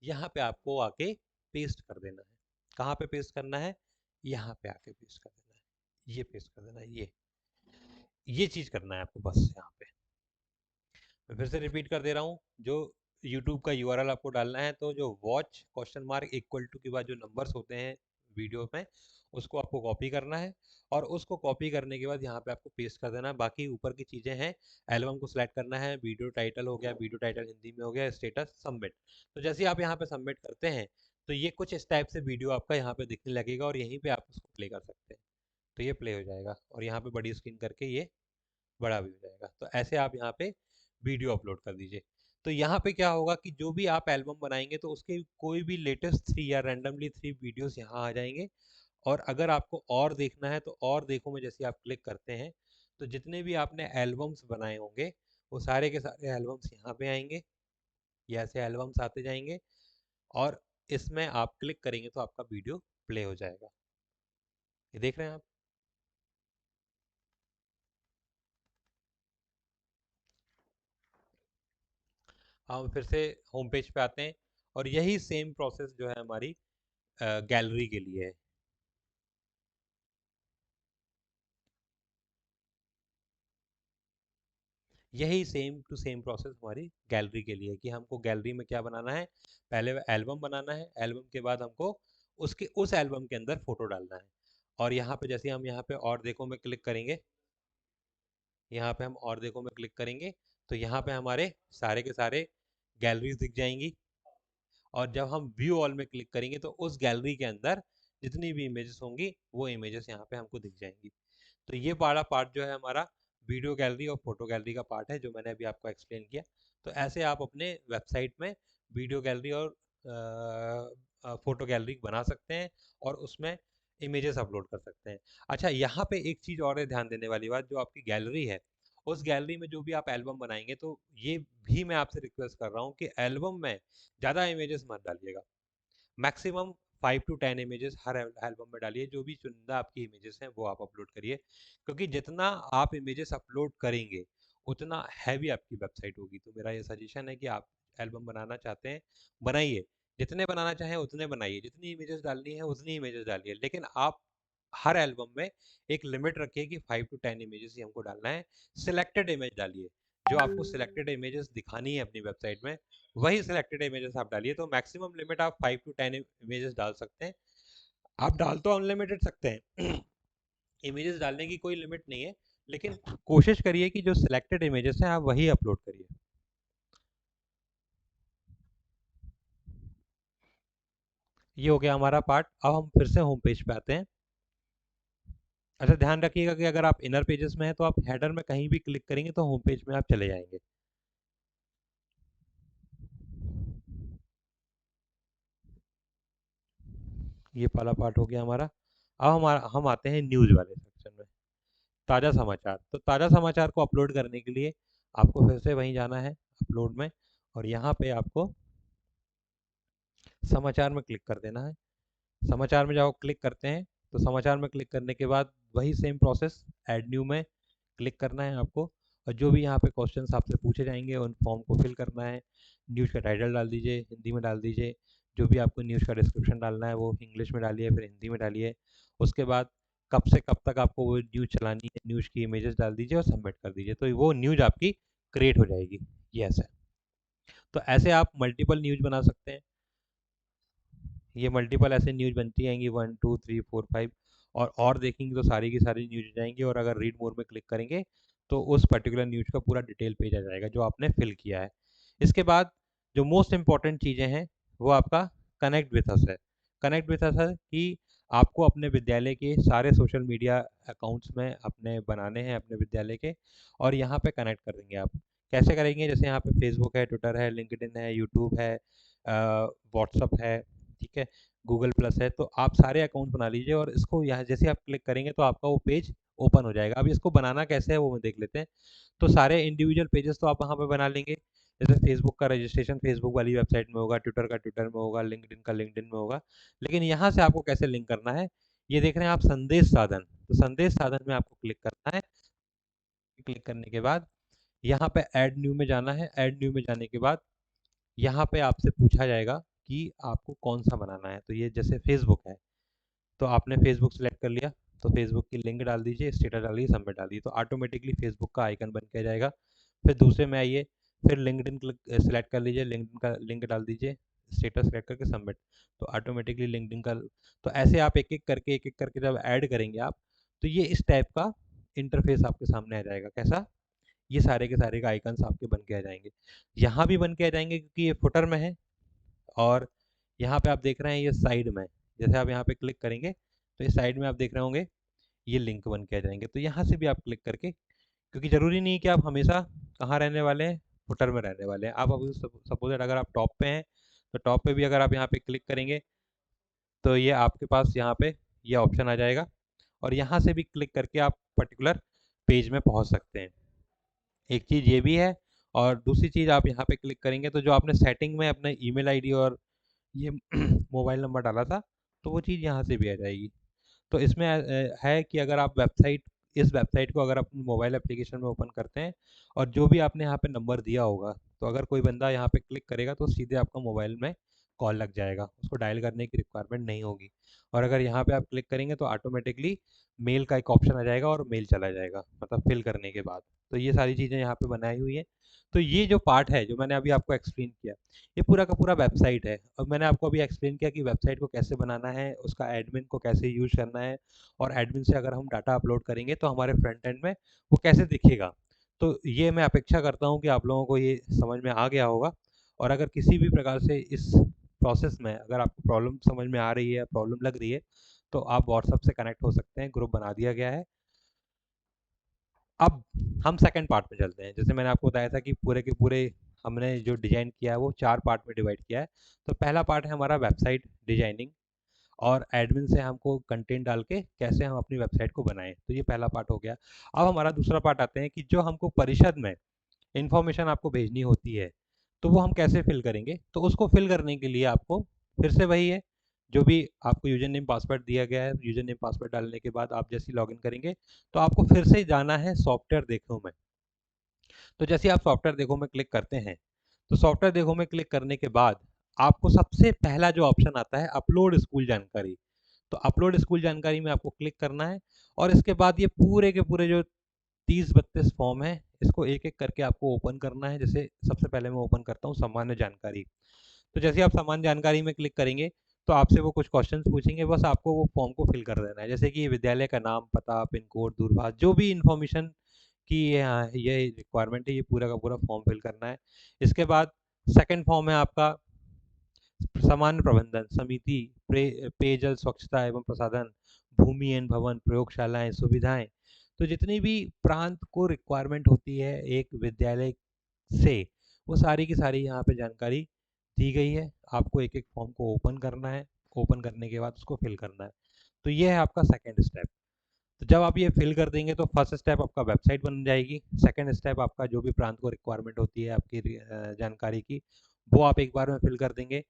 यहाँ पे आपको आके पेस्ट कर देना है। कहाँ पे पेस्ट करना है, यहाँ पे आके पेस्ट कर देना है, ये पेस्ट कर देना है। ये चीज करना है आपको बस यहाँ पे। मैं फिर से रिपीट कर दे रहा हूँ, जो यूट्यूब का यूआरएल आपको डालना है, तो जो watch?= के बाद जो नंबर्स होते हैं वीडियो में, उसको आपको कॉपी करना है। और उसको कॉपी करने के बाद यहाँ पे आपको पेस्ट कर देना है। बाकी ऊपर की चीज़ें हैं, एल्बम को सिलेक्ट करना है, वीडियो टाइटल हो गया, वीडियो टाइटल हिंदी में हो गया, स्टेटस सबमिट। तो जैसे ही आप यहाँ पे सबमिट करते हैं तो ये कुछ इस टाइप से वीडियो आपका यहाँ पे दिखने लगेगा और यहीं पे आप उसको प्ले कर सकते हैं। तो ये प्ले हो जाएगा और यहाँ पे बड़ी स्क्रीन करके ये बड़ा भी हो जाएगा। तो ऐसे आप यहाँ पे वीडियो अपलोड कर दीजिए। तो यहाँ पे क्या होगा कि जो भी आप एल्बम बनाएंगे तो उसके कोई भी लेटेस्ट 3 या रैंडमली 3 वीडियोस यहाँ आ जाएंगे। और अगर आपको और देखना है तो और देखो में जैसे आप क्लिक करते हैं तो जितने भी आपने एल्बम्स बनाए होंगे वो सारे के सारे एल्बम्स यहाँ पे आएंगे, ये ऐसे एल्बम्स आते जाएंगे और इसमें आप क्लिक करेंगे तो आपका वीडियो प्ले हो जाएगा। ये देख रहे हैं आप। हम फिर से होम पेज पे आते हैं और यही सेम प्रोसेस जो है हमारी गैलरी के लिए है। यही सेम टू सेम प्रोसेस हमारी गैलरी के लिए है कि हमको गैलरी में क्या बनाना है, पहले एल्बम बनाना है, एल्बम के बाद हमको उसके उस एल्बम के अंदर फोटो डालना है। और यहाँ पे जैसे हम यहाँ पे और देखो में क्लिक करेंगे, यहाँ पे हम और देखो में क्लिक करेंगे तो यहाँ पे हमारे सारे के सारे गैलरीज दिख जाएंगी। और जब हम व्यू ऑल में क्लिक करेंगे तो उस गैलरी के अंदर जितनी भी इमेजेस होंगी वो इमेजेस यहाँ पे हमको दिख जाएंगी। तो ये बड़ा पार्ट जो है हमारा वीडियो गैलरी और फोटो गैलरी का पार्ट है जो मैंने अभी आपको एक्सप्लेन किया। तो ऐसे आप अपने वेबसाइट में वीडियो गैलरी और फोटो गैलरी बना सकते हैं और उसमें इमेजेस अपलोड कर सकते हैं। अच्छा, यहाँ पे एक चीज़ और है ध्यान देने वाली बात, जो आपकी गैलरी है उस गैलरी में जो भी आप एल्बम बनाएंगे तो ये भी मैं आपसे रिक्वेस्ट कर रहा हूँ कि एल्बम में ज़्यादा इमेजेस मत डालिएगा। Maximum 5 to 10 images her album में डालिए, जो भी चुनिंदा आपकी इमेजेस हैं वो आप अपलोड करिए, क्योंकि जितना आप इमेजेस अपलोड करेंगे उतना हैवी आपकी वेबसाइट होगी। तो मेरा ये सजेशन है कि आप एल्बम बनाना चाहते हैं बनाइए, जितने बनाना चाहें उतने बनाइए, जितनी इमेजेस डालनी है उतनी इमेजेस डालिए, लेकिन आप हर एल्बम में एक लिमिट रखिए कि 5 to 10 इमेजेस ही हमको डालना है। सिलेक्टेड इमेज डालिए, जो आपको सिलेक्टेड इमेजेस दिखानी है अपनी वेबसाइट में वही सिलेक्टेड इमेजेस आप डालिए। तो मैक्सिमम लिमिट आप 5 to 10 इमेजेस डाल सकते हैं। आप डाल तो अनलिमिटेड सकते हैं इमेजेस डालने की कोई लिमिट नहीं है, लेकिन कोशिश करिए कि जो सिलेक्टेड इमेजेस हैं आप वही अपलोड करिए। ये हो गया हमारा पार्ट। अब हम फिर से होम पेज पे आते हैं। अच्छा, ध्यान रखिएगा कि अगर आप इनर पेजेस में हैं तो आप हेडर में कहीं भी क्लिक करेंगे तो होम पेज में आप चले जाएंगे। ये पहला पार्ट हो गया हमारा। अब हम आते हैं न्यूज़ वाले सेक्शन में, ताज़ा समाचार। तो ताज़ा समाचार को अपलोड करने के लिए आपको फिर से वहीं जाना है अपलोड में, और यहाँ पे आपको समाचार में क्लिक कर देना है। समाचार में जब आप क्लिक करते हैं तो समाचार में क्लिक करने के बाद वही सेम प्रोसेस ऐड न्यू में क्लिक करना है आपको, और जो भी यहाँ पे क्वेश्चंस आपसे पूछे जाएंगे उन फॉर्म को फिल करना है। न्यूज़ का टाइटल डाल दीजिए, हिंदी में डाल दीजिए, जो भी आपको न्यूज़ का डिस्क्रिप्शन डालना है वो इंग्लिश में डालिए, फिर हिंदी में डालिए। उसके बाद कब से कब तक आपको वो न्यूज़ चलानी है, न्यूज़ की इमेजेस डाल दीजिए और सबमिट कर दीजिए, तो वो न्यूज़ आपकी क्रिएट हो जाएगी। ये ऐसा है। तो ऐसे आप मल्टीपल न्यूज़ बना सकते हैं। ये मल्टीपल ऐसे न्यूज़ बनती जाएंगी 1 2 3 4 5, और देखेंगे तो सारी की सारी न्यूज़ जाएंगी, और अगर रीड मोर में क्लिक करेंगे तो उस पर्टिकुलर न्यूज़ का पूरा डिटेल पेज आ जाएगा जो आपने फिल किया है। इसके बाद जो मोस्ट इम्पॉर्टेंट चीज़ें हैं वो आपका कनेक्ट विथ अस है। कनेक्ट विथ अस है कि आपको अपने विद्यालय के सारे सोशल मीडिया अकाउंट्स में अपने बनाने हैं अपने विद्यालय के, और यहाँ पे कनेक्ट करेंगे आप। कैसे करेंगे? जैसे यहाँ पे फेसबुक है, ट्विटर है, लिंक्डइन है, यूट्यूब है, व्हाट्सअप है, ठीक है, गूगल प्लस है। तो आप सारे अकाउंट बना लीजिए और इसको यहाँ जैसे आप क्लिक करेंगे तो आपका वो पेज ओपन हो जाएगा। अब इसको बनाना कैसे है वो हम देख लेते हैं। तो सारे इंडिविजुअल पेजेस तो आप वहाँ पे बना लेंगे। जैसे फेसबुक का रजिस्ट्रेशन फेसबुक वाली वेबसाइट में होगा, ट्विटर का ट्विटर में होगा, लिंक्डइन का लिंक्डइन में होगा। लेकिन यहाँ से आपको कैसे लिंक करना है, ये देख रहे हैं आप संदेश साधन, तो संदेश साधन में आपको क्लिक करना है। क्लिक करने के बाद यहाँ पे ऐड न्यू में जाना है। ऐड न्यू में जाने के बाद यहाँ पे आपसे पूछा जाएगा कि आपको कौन सा बनाना है। तो ये जैसे फेसबुक है तो आपने फेसबुक सेलेक्ट कर लिया, तो फेसबुक की लिंक डाल दीजिए, स्टेटस डालिए, सबमिट डाल दीजिए, तो ऑटोमेटिकली फेसबुक का आइकन बन के आ जाएगा। फिर दूसरे में आइए, फिर लिंक्डइन सेलेक्ट कर लीजिए, लिंक्डइन का लिंक डाल दीजिए, स्टेटस सेलेक्ट करके सबमिट, तो ऑटोमेटिकली लिंक्डइन का। तो ऐसे आप एक एक करके जब ऐड करेंगे आप, तो ये इस टाइप का इंटरफेस आपके सामने आ जाएगा। कैसा? ये सारे के सारे का आइकन्स आपके बन के आ जाएंगे। यहाँ भी बन के आ जाएंगे क्योंकि ये फुटर में है, और यहाँ पे आप देख रहे हैं ये साइड में। जैसे आप यहाँ पे क्लिक करेंगे तो ये साइड में आप देख रहे होंगे ये लिंक बन के आ जाएंगे। तो यहाँ से भी आप क्लिक करके, क्योंकि ज़रूरी नहीं है कि आप हमेशा कहाँ रहने वाले हैं, फुटर में रहने वाले हैं। आप अभी सपोज अगर आप टॉप पे हैं तो टॉप पे भी अगर आप यहाँ पे क्लिक करेंगे तो ये आपके पास यहाँ पे ये ऑप्शन आ जाएगा, और यहाँ से भी क्लिक करके आप पर्टिकुलर पेज में पहुंच सकते हैं। एक चीज़ ये भी है, और दूसरी चीज़ आप यहाँ पे क्लिक करेंगे तो जो आपने सेटिंग में अपना ईमेल आईडी और ये मोबाइल नंबर डाला था, तो वो चीज़ यहाँ से भी आ जाएगी। तो इसमें है कि अगर आप इस वेबसाइट को अगर अपने मोबाइल एप्लीकेशन में ओपन करते हैं और जो भी आपने यहाँ पे नंबर दिया होगा, तो अगर कोई बंदा यहाँ पे क्लिक करेगा तो सीधे आपका मोबाइल में कॉल लग जाएगा, उसको डायल करने की रिक्वायरमेंट नहीं होगी। और अगर यहाँ पे आप क्लिक करेंगे तो ऑटोमेटिकली मेल का एक ऑप्शन आ जाएगा और मेल चला जाएगा, मतलब फिल करने के बाद। तो ये सारी चीज़ें यहाँ पे बनाई हुई है। तो ये जो पार्ट है जो मैंने अभी आपको एक्सप्लेन किया, ये पूरा का पूरा वेबसाइट है। और मैंने आपको अभी एक्सप्लेन किया कि वेबसाइट को कैसे बनाना है, उसका एडमिन को कैसे यूज करना है, और एडमिन से अगर हम डाटा अपलोड करेंगे तो हमारे फ्रंट एंड में वो कैसे दिखेगा। तो ये मैं अपेक्षा करता हूँ कि आप लोगों को ये समझ में आ गया होगा। और अगर किसी भी प्रकार से इस प्रोसेस में अगर आपको प्रॉब्लम समझ में आ रही है, प्रॉब्लम लग रही है, तो आप व्हाट्सएप से कनेक्ट हो सकते हैं, ग्रुप बना दिया गया है। अब हम सेकंड पार्ट में चलते हैं। जैसे मैंने आपको बताया था कि पूरे के पूरे हमने जो डिज़ाइन किया है वो 4 पार्ट में डिवाइड किया है। तो पहला पार्ट है हमारा वेबसाइट डिज़ाइनिंग, और एडमिन से हमको कंटेंट डाल के कैसे हम अपनी वेबसाइट को बनाएं। तो ये पहला पार्ट हो गया। अब हमारा दूसरा पार्ट आते हैं कि जो हमको परिषद में इंफॉर्मेशन आपको भेजनी होती है, तो वो हम कैसे फिल करेंगे। तो उसको फिल करने के लिए आपको फिर से वही है, जो भी आपको यूजर नेम पासवर्ड दिया गया है, यूजर नेम पासवर्ड डालने के बाद आप जैसे लॉगिन करेंगे तो आपको फिर से जाना है सॉफ्टवेयर देखो में। तो जैसे आप सॉफ्टवेयर देखो में क्लिक करते हैं, तो सॉफ्टवेयर देखो में क्लिक करने के बाद आपको सबसे पहला जो ऑप्शन आता है अपलोड स्कूल जानकारी। तो अपलोड स्कूल जानकारी में आपको क्लिक करना है, और इसके बाद ये पूरे के पूरे जो 30-32 फॉर्म है, इसको एक एक करके आपको ओपन करना है। जैसे सबसे पहले मैं ओपन करता हूँ सामान्य जानकारी। तो जैसे आप सामान्य जानकारी में क्लिक करेंगे तो आपसे वो कुछ क्वेश्चंस पूछेंगे, बस आपको वो फॉर्म को फिल कर देना है। जैसे कि विद्यालय का नाम, पता, पिन कोड, दूरभाष, जो भी इंफॉर्मेशन की ये रिक्वायरमेंट है, ये पूरा का पूरा फॉर्म फिल करना है। इसके बाद सेकंड फॉर्म है आपका सामान्य प्रबंधन समिति, पेयजल स्वच्छता एवं प्रसाधन, भूमि एवं भवन, प्रयोगशालाएं, सुविधाएं। तो जितनी भी प्रांत को रिक्वायरमेंट होती है एक विद्यालय से, वो सारी की सारी यहाँ पे जानकारी दी गई है। आपको एक एक फॉर्म को ओपन करना है, ओपन करने के बाद उसको फिल करना है। तो ये है आपका सेकेंड स्टेप। तो जब आप ये फिल कर देंगे तो फर्स्ट स्टेप आपका वेबसाइट बन जाएगी। सेकंड स्टेप आपका जो भी प्रांत को रिक्वायरमेंट होती है आपकी जानकारी की, वो आप एक बार में फिल कर देंगे।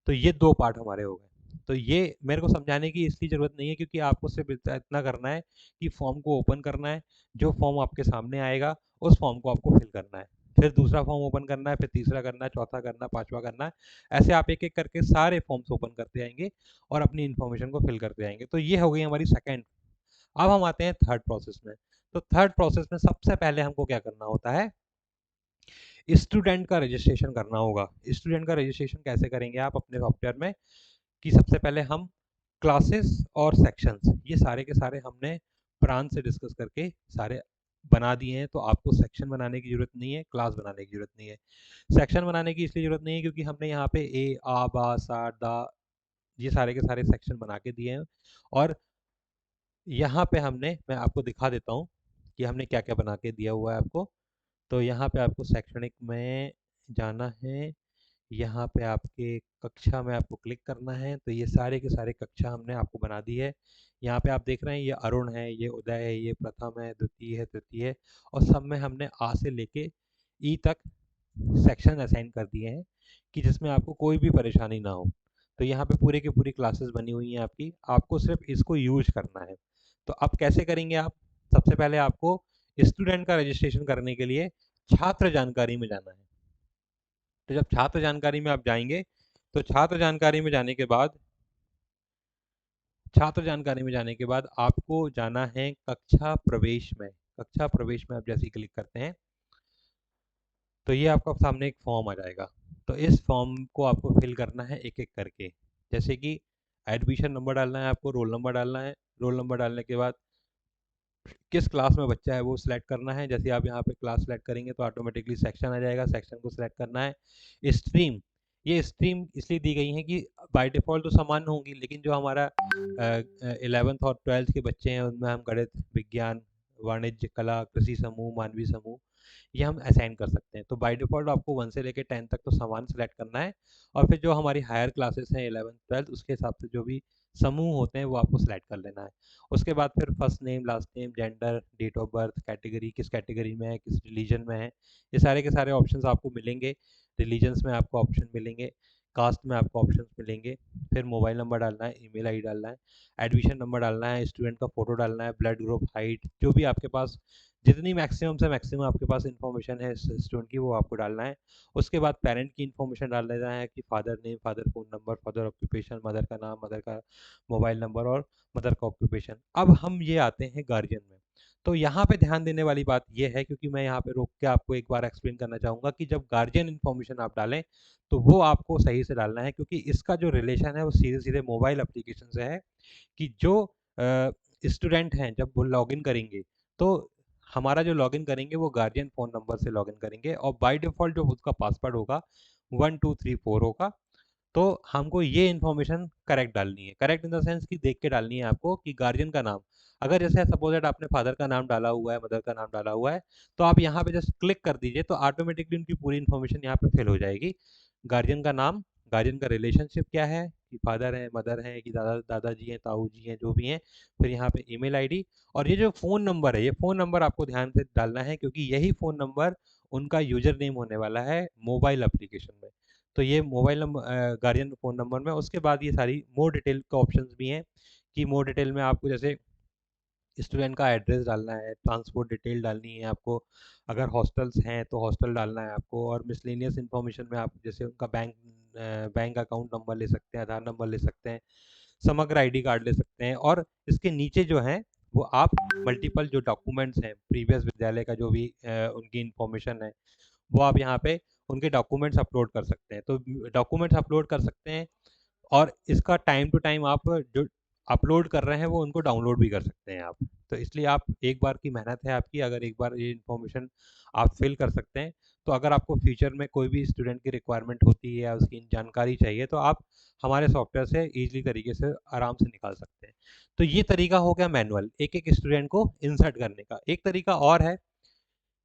तो ये 2 पार्ट हमारे हो गए। तो ये मेरे को समझाने की इसलिए ज़रूरत नहीं है, क्योंकि आपको सिर्फ इतना करना है कि फॉर्म को ओपन करना है। जो फॉर्म आपके सामने आएगा उस फॉर्म को आपको फिल करना है। फिर दूसरा फॉर्म ओपन करना है, फिर तीसरा करना है, चौथा करना है, पांचवा करना है। ऐसे आप एक एक करके सारे फॉर्म्स ओपन करते जाएंगे और अपनी इन्फॉर्मेशन को फिल करते जाएंगे। तो ये हो गई हमारी सेकेंड। अब हम आते हैं थर्ड प्रोसेस में। तो थर्ड प्रोसेस में सबसे पहले हमको क्या करना होता है, स्टूडेंट का रजिस्ट्रेशन करना होगा। स्टूडेंट का रजिस्ट्रेशन कैसे करेंगे आप अपने सॉफ्टवेयर में, कि सबसे पहले हम क्लासेस और सेक्शंस, ये सारे के सारे हमने प्रांत से डिस्कस करके सारे बना दिए हैं। तो आपको सेक्शन बनाने की जरूरत नहीं है, क्लास बनाने की जरूरत नहीं है। सेक्शन बनाने की इसलिए जरूरत नहीं है क्योंकि हमने यहाँ पे ए, आ, बा, सा, दा, ये सारे के सारे सेक्शन बना के दिए हैं। और यहाँ पे मैं आपको दिखा देता हूँ कि हमने क्या क्या बना के दिया हुआ है आपको। तो यहाँ पे आपको शैक्षणिक में जाना है, यहाँ पे आपके कक्षा में आपको क्लिक करना है। तो ये सारे के सारे कक्षा हमने आपको बना दी है। यहाँ पे आप देख रहे हैं ये अरुण है, ये उदय है, ये प्रथम है, द्वितीय है, तृतीय है, और सब में हमने आ से लेके ई तक सेक्शन असाइन कर दिए हैं कि जिसमें आपको कोई भी परेशानी ना हो। तो यहाँ पे पूरे की पूरी क्लासेस बनी हुई हैं आपकी, आपको सिर्फ इसको यूज करना है। तो अब कैसे करेंगे आप, सबसे पहले आपको स्टूडेंट का रजिस्ट्रेशन करने के लिए छात्र जानकारी में जाना है। तो जब छात्र जानकारी में आप जाएंगे तो छात्र जानकारी में जाने के बाद आपको जाना है कक्षा प्रवेश में। कक्षा प्रवेश में आप जैसे ही क्लिक करते हैं तो ये आपका सामने एक फॉर्म आ जाएगा। तो इस फॉर्म को आपको फिल करना है एक एक करके। जैसे कि एडमिशन नंबर डालना है, आपको रोल नंबर डालना है। रोल नंबर डालने के बाद किस क्लास में बच्चा है वो सिलेक्ट करना है। जैसे आप यहाँ पे क्लास सेलेक्ट करेंगे तो ऑटोमेटिकली सेक्शन आ जाएगा, सेक्शन को सिलेक्ट करना है। स्ट्रीम, ये स्ट्रीम इसलिए दी गई है कि बाय डिफ़ॉल्ट तो समान होंगी, लेकिन जो हमारा 11th और 12th के बच्चे हैं उनमें हम गणित, विज्ञान, वाणिज्य, कला, कृषि समूह, मानवीय समूह, ये हम असाइन कर सकते हैं। तो बाय डिफ़ॉल्ट आपको 1 से लेके 10 तक तो समान सेलेक्ट करना है और फिर जो हमारी हायर क्लासेस हैं 11th-12th उसके हिसाब से जो भी समूह होते हैं वो आपको सेलेक्ट कर लेना है। उसके बाद फिर first name, last name, gender, date of birth, category किस कैटेगरी में है, किस रिलीजन में है, ये सारे के सारे ऑप्शंस आपको मिलेंगे। रिलीजन्स में आपको ऑप्शन मिलेंगे, कास्ट में आपको ऑप्शंस मिलेंगे। फिर मोबाइल नंबर डालना है, ईमेल आईडी डालना है, एडमिशन नंबर डालना है, स्टूडेंट का फ़ोटो डालना है, ब्लड ग्रुप, हाइट, जो भी आपके पास जितनी मैक्सिमम से मैक्सिमम आपके पास इन्फॉर्मेशन है स्टूडेंट की वो आपको डालना है। उसके बाद पेरेंट की इन्फॉर्मेशन डाल देना है कि father name, father phone number, father occupation, mother का नाम, मदर का मोबाइल नंबर और मदर का ऑक्यूपेशन। अब हम ये आते हैं गार्जियन में। तो यहाँ पे ध्यान देने वाली बात ये है, क्योंकि मैं यहाँ पे रोक के आपको एक बार एक्सप्लेन करना चाहूँगा कि जब गार्जियन इन्फॉर्मेशन आप डालें तो वो आपको सही से डालना है, क्योंकि इसका जो रिलेशन है वो सीधे-सीधे मोबाइल एप्लीकेशन से है कि जो स्टूडेंट हैं जब वो लॉगिन करेंगे तो हमारा जो लॉगिन करेंगे वो गार्जियन फ़ोन नंबर से लॉगिन करेंगे और बाय डिफ़ॉल्ट जो उसका पासवर्ड होगा 1234 होगा। तो हमको ये इन्फॉर्मेशन करेक्ट डालनी है। करेक्ट इन द सेंस कि देख के डालनी है आपको कि गार्जियन का नाम, अगर जैसे सपोज दैट आपने फादर का नाम डाला हुआ है, मदर का नाम डाला हुआ है, तो आप यहाँ पे जस्ट क्लिक कर दीजिए तो ऑटोमेटिकली उनकी पूरी इन्फॉर्मेशन यहाँ पे फिल हो जाएगी। गार्जियन का नाम, गार्जियन का रिलेशनशिप क्या है कि फादर हैं, मदर हैं कि दादाजी हैं, ताऊ जी हैं, जो भी हैं। फिर यहाँ पे ईमेल आईडी और ये जो फ़ोन नंबर है, ये फ़ोन नंबर आपको ध्यान से डालना है, क्योंकि यही फ़ोन नंबर उनका यूज़र नेम होने वाला है मोबाइल एप्लीकेशन में। तो ये mobile number guardian phone number में। उसके बाद ये सारी मोर डिटेल का ऑप्शंस भी हैं कि मोर डिटेल में आपको जैसे स्टूडेंट का एड्रेस डालना है, ट्रांसपोर्ट डिटेल डालनी है आपको, अगर हॉस्टल्स हैं तो हॉस्टल डालना है आपको, और मिसलेनियस इन्फॉर्मेशन में आप जैसे उनका बैंक अकाउंट नंबर ले सकते हैं, आधार नंबर ले सकते हैं, समग्र आईडी कार्ड ले सकते हैं। और इसके नीचे जो है वो आप मल्टीपल जो डॉक्यूमेंट्स हैं प्रीवियस विद्यालय का जो भी उनकी इन्फॉर्मेशन है वो आप यहाँ पे उनके डॉक्यूमेंट्स अपलोड कर सकते हैं। तो डॉक्यूमेंट्स अपलोड कर सकते हैं और इसका टाइम टू टाइम आप जो अपलोड कर रहे हैं वो उनको डाउनलोड भी कर सकते हैं आप। तो इसलिए आप एक बार की मेहनत है आपकी, अगर एक बार ये इन्फॉर्मेशन आप फिल कर सकते हैं तो अगर आपको फ्यूचर में कोई भी स्टूडेंट की रिक्वायरमेंट होती है या उसकी जानकारी चाहिए तो आप हमारे सॉफ्टवेयर से ईजिली तरीके से आराम से निकाल सकते हैं। तो ये तरीका हो गया मैनुअल एक एक स्टूडेंट को इंसर्ट करने का। एक तरीका और है,